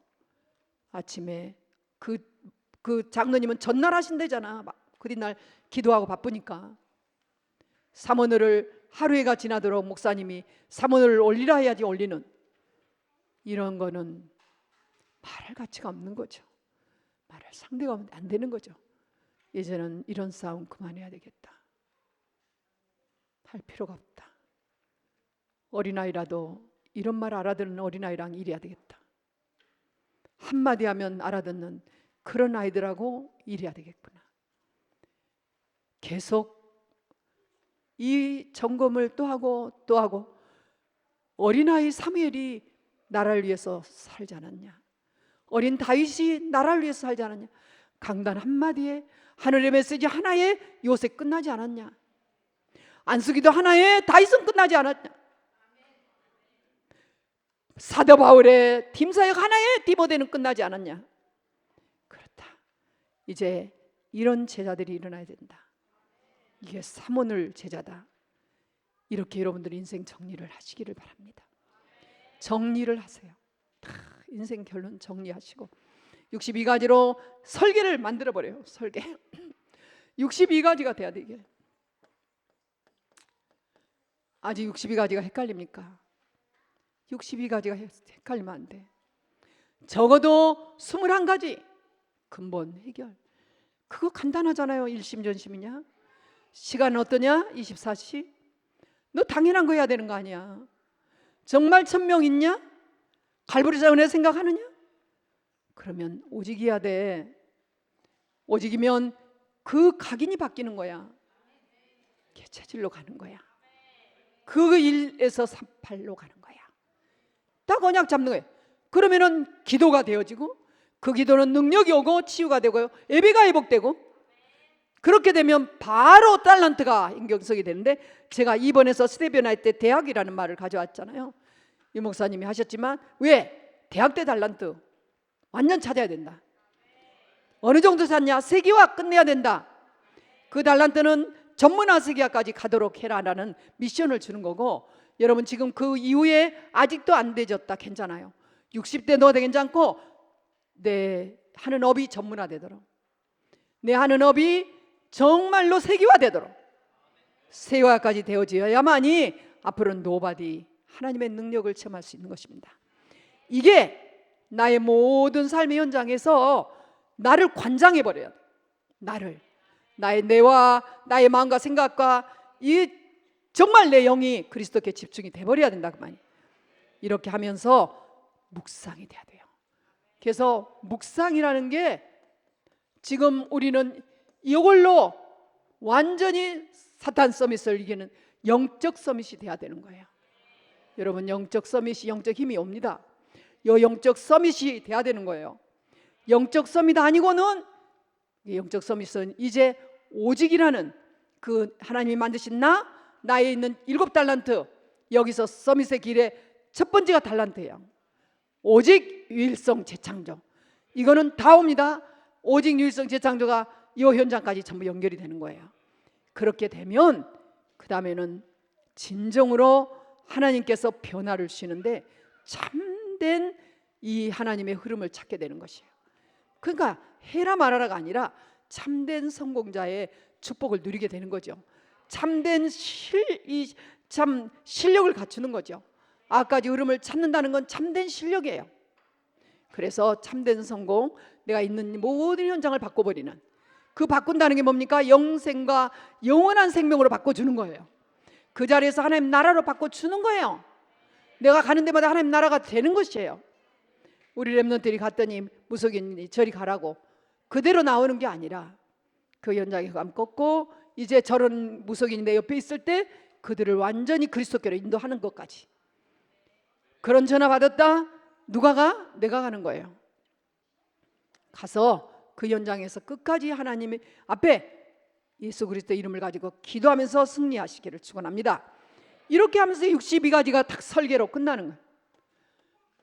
아침에 그 장로님은 전날 하신대잖아. 그 뒷날 기도하고 바쁘니까 삼원을 하루에가 지나도록 목사님이 삼원을 올리라 해야지 올리는 이런 거는 말할 가치가 없는 거죠. 말할 상대가 안 되는 거죠. 이제는 이런 싸움 그만해야 되겠다. 할 필요가 없다. 어린아이라도 이런 말 알아듣는 어린아이랑 일해야 되겠다. 한마디 하면 알아듣는 그런 아이들하고 일해야 되겠구나. 계속 이 점검을 또 하고 어린아이 사무엘이 나라를 위해서 살지 않았냐? 어린 다윗이 나라를 위해서 살지 않았냐? 강단 한마디에 하늘의 메시지 하나에 요셉 끝나지 않았냐? 안수기도 하나에 다윗은 끝나지 않았냐? 사도 바울의 팀사역 하나에 디모데는 끝나지 않았냐? 그렇다. 이제 이런 제자들이 일어나야 된다. 이게 사모늘 제자다. 이렇게 여러분들 인생 정리를 하시기를 바랍니다. 정리를 하세요. 다 인생 결론 정리하시고 62가지로 설계를 만들어 버려요. 설계 62가지가 돼야 돼. 이게 아직 62가지가 헷갈립니까? 62가지가 헷갈리면 안 돼. 적어도 21가지 근본 해결. 그거 간단하잖아요. 일심전심이냐? 시간은 어떠냐? 24시. 너 당연한 거 해야 되는 거 아니야. 정말 1000명 있냐? 갈보리 자원에 생각하느냐? 그러면 오직이야 돼. 오직이면 그 각인이 바뀌는 거야. 체질로 가는 거야. 그 1에서 38로 가는 거야. 딱 언약 잡는 거예요. 그러면은 기도가 되어지고 그 기도는 능력이 오고 치유가 되고요. 예배가 회복되고 그렇게 되면 바로 달란트가 인격석이 되는데 제가 이번에서 스테비언할 때 대학이라는 말을 가져왔잖아요. 이 목사님이 하셨지만 왜? 대학 때 달란트 완전 찾아야 된다. 어느 정도 찾냐? 세계화 끝내야 된다. 그 달란트는 전문화 세계화까지 가도록 해라라는 미션을 주는 거고 여러분 지금 그 이후에 아직도 안 되졌다. 괜찮아요. 60대 넣어도 괜찮고 내 하는 업이 전문화되도록 내 하는 업이 정말로 세계화되도록 세계화까지 되어져야만이 앞으로는 노바디 하나님의 능력을 체험할 수 있는 것입니다. 이게 나의 모든 삶의 현장에서 나를 관장해버려야 돼. 나의 뇌와 나의 마음과 생각과 이 정말 내 영이 그리스도께 집중이 돼버려야 된다 그 말이에요. 이렇게 하면서 묵상이 돼야 돼요. 그래서 묵상이라는 게 지금 우리는 이걸로 완전히 사탄 서밋을 이기는 영적 서밋이 돼야 되는 거예요. 여러분 영적 서밋이 영적 힘이 옵니다. 이 영적 서밋이 돼야 되는 거예요. 영적 서밋 아니고는 영적 서밋은 이제 오직이라는 그 하나님이 만드신 나에 있는 7달란트 여기서 서밋의 길에 첫 번째가 달란트예요. 오직 유일성 재창조 이거는 다 옵니다. 오직 유일성 재창조가 이 현장까지 전부 연결이 되는 거예요. 그렇게 되면 그 다음에는 진정으로 하나님께서 변화를 주시는데 참된 이 하나님의 흐름을 찾게 되는 것이에요. 그러니까 해라 말아라가 아니라 참된 성공자의 축복을 누리게 되는 거죠. 참된 실력을 갖추는 거죠. 아까지 흐름을 찾는다는 건 참된 실력이에요. 그래서 참된 성공, 내가 있는 모든 현장을 바꿔버리는 그 바꾼다는 게 뭡니까? 영생과 영원한 생명으로 바꿔주는 거예요. 그 자리에서 하나님 나라로 바꿔주는 거예요. 내가 가는 데마다 하나님 나라가 되는 것이에요. 우리 렘넌트들이 갔더니 무속인이 저리 가라고 그대로 나오는 게 아니라 그 현장에 감 꺾고 이제 저런 무속인이 내 옆에 있을 때 그들을 완전히 그리스도께로 인도하는 것까지. 그런 전화 받았다? 누가 가? 내가 가는 거예요. 가서 그 현장에서 끝까지 하나님의 앞에 예수 그리스도 이름을 가지고 기도하면서 승리하시기를 축원합니다. 이렇게 하면서 62가지가 딱 설계로 끝나는 거예요.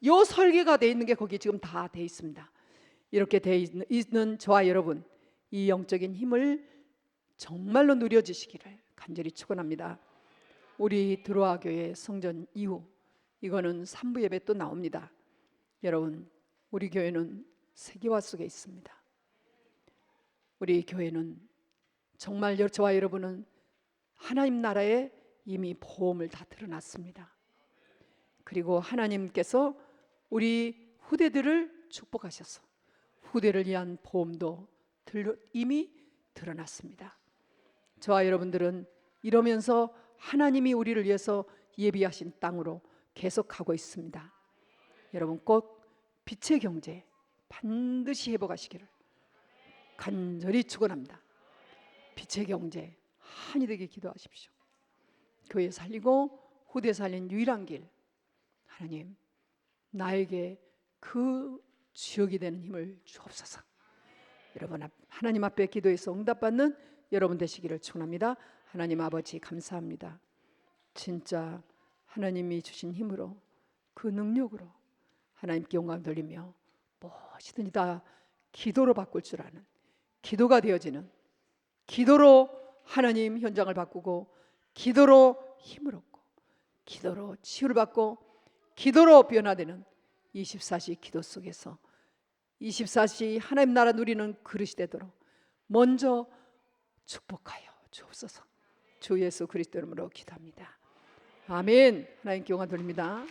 요 설계가 돼 있는 게 거기 지금 다 돼 있습니다. 이렇게 돼 있는 저와 여러분 이 영적인 힘을 정말로 누려주시기를 간절히 축원합니다. 우리 드로아 교회 성전 이후 이거는 3부 예배 또 나옵니다. 여러분 우리 교회는 세계화 속에 있습니다. 우리 교회는 정말 저와 여러분은 하나님 나라에 이미 보험을 다 드러났습니다. 그리고 하나님께서 우리 후대들을 축복하셔서 후대를 위한 보험도 이미 드러났습니다. 저와 여러분들은 이러면서 하나님이 우리를 위해서 예비하신 땅으로 계속 가고 있습니다. 여러분 꼭 빛의 경제 반드시 회복하시기를 간절히 축원합니다. 빛의 경제 한이 되게 기도하십시오. 교회 살리고 후대 살린 유일한 길 하나님 나에게 그 주역이 되는 힘을 주옵소서. 여러분 하나님 앞에 기도해서 응답받는 여러분 되시기를 축원합니다. 하나님 아버지 감사합니다. 진짜 하나님이 주신 힘으로 그 능력으로 하나님께 영광 돌리며 무엇이든지 다 기도로 바꿀 줄 아는, 기도가 되어지는, 기도로 하나님 현장을 바꾸고, 기도로 힘을 얻고, 기도로 치유를 받고, 기도로 변화되는 24시 기도 속에서 24시 하나님 나라 누리는 그릇이 되도록 먼저 축복하여 주옵소서. 주 예수 그리스도 이름으로 기도합니다. 아멘. 하나님께 영광 돌립니다.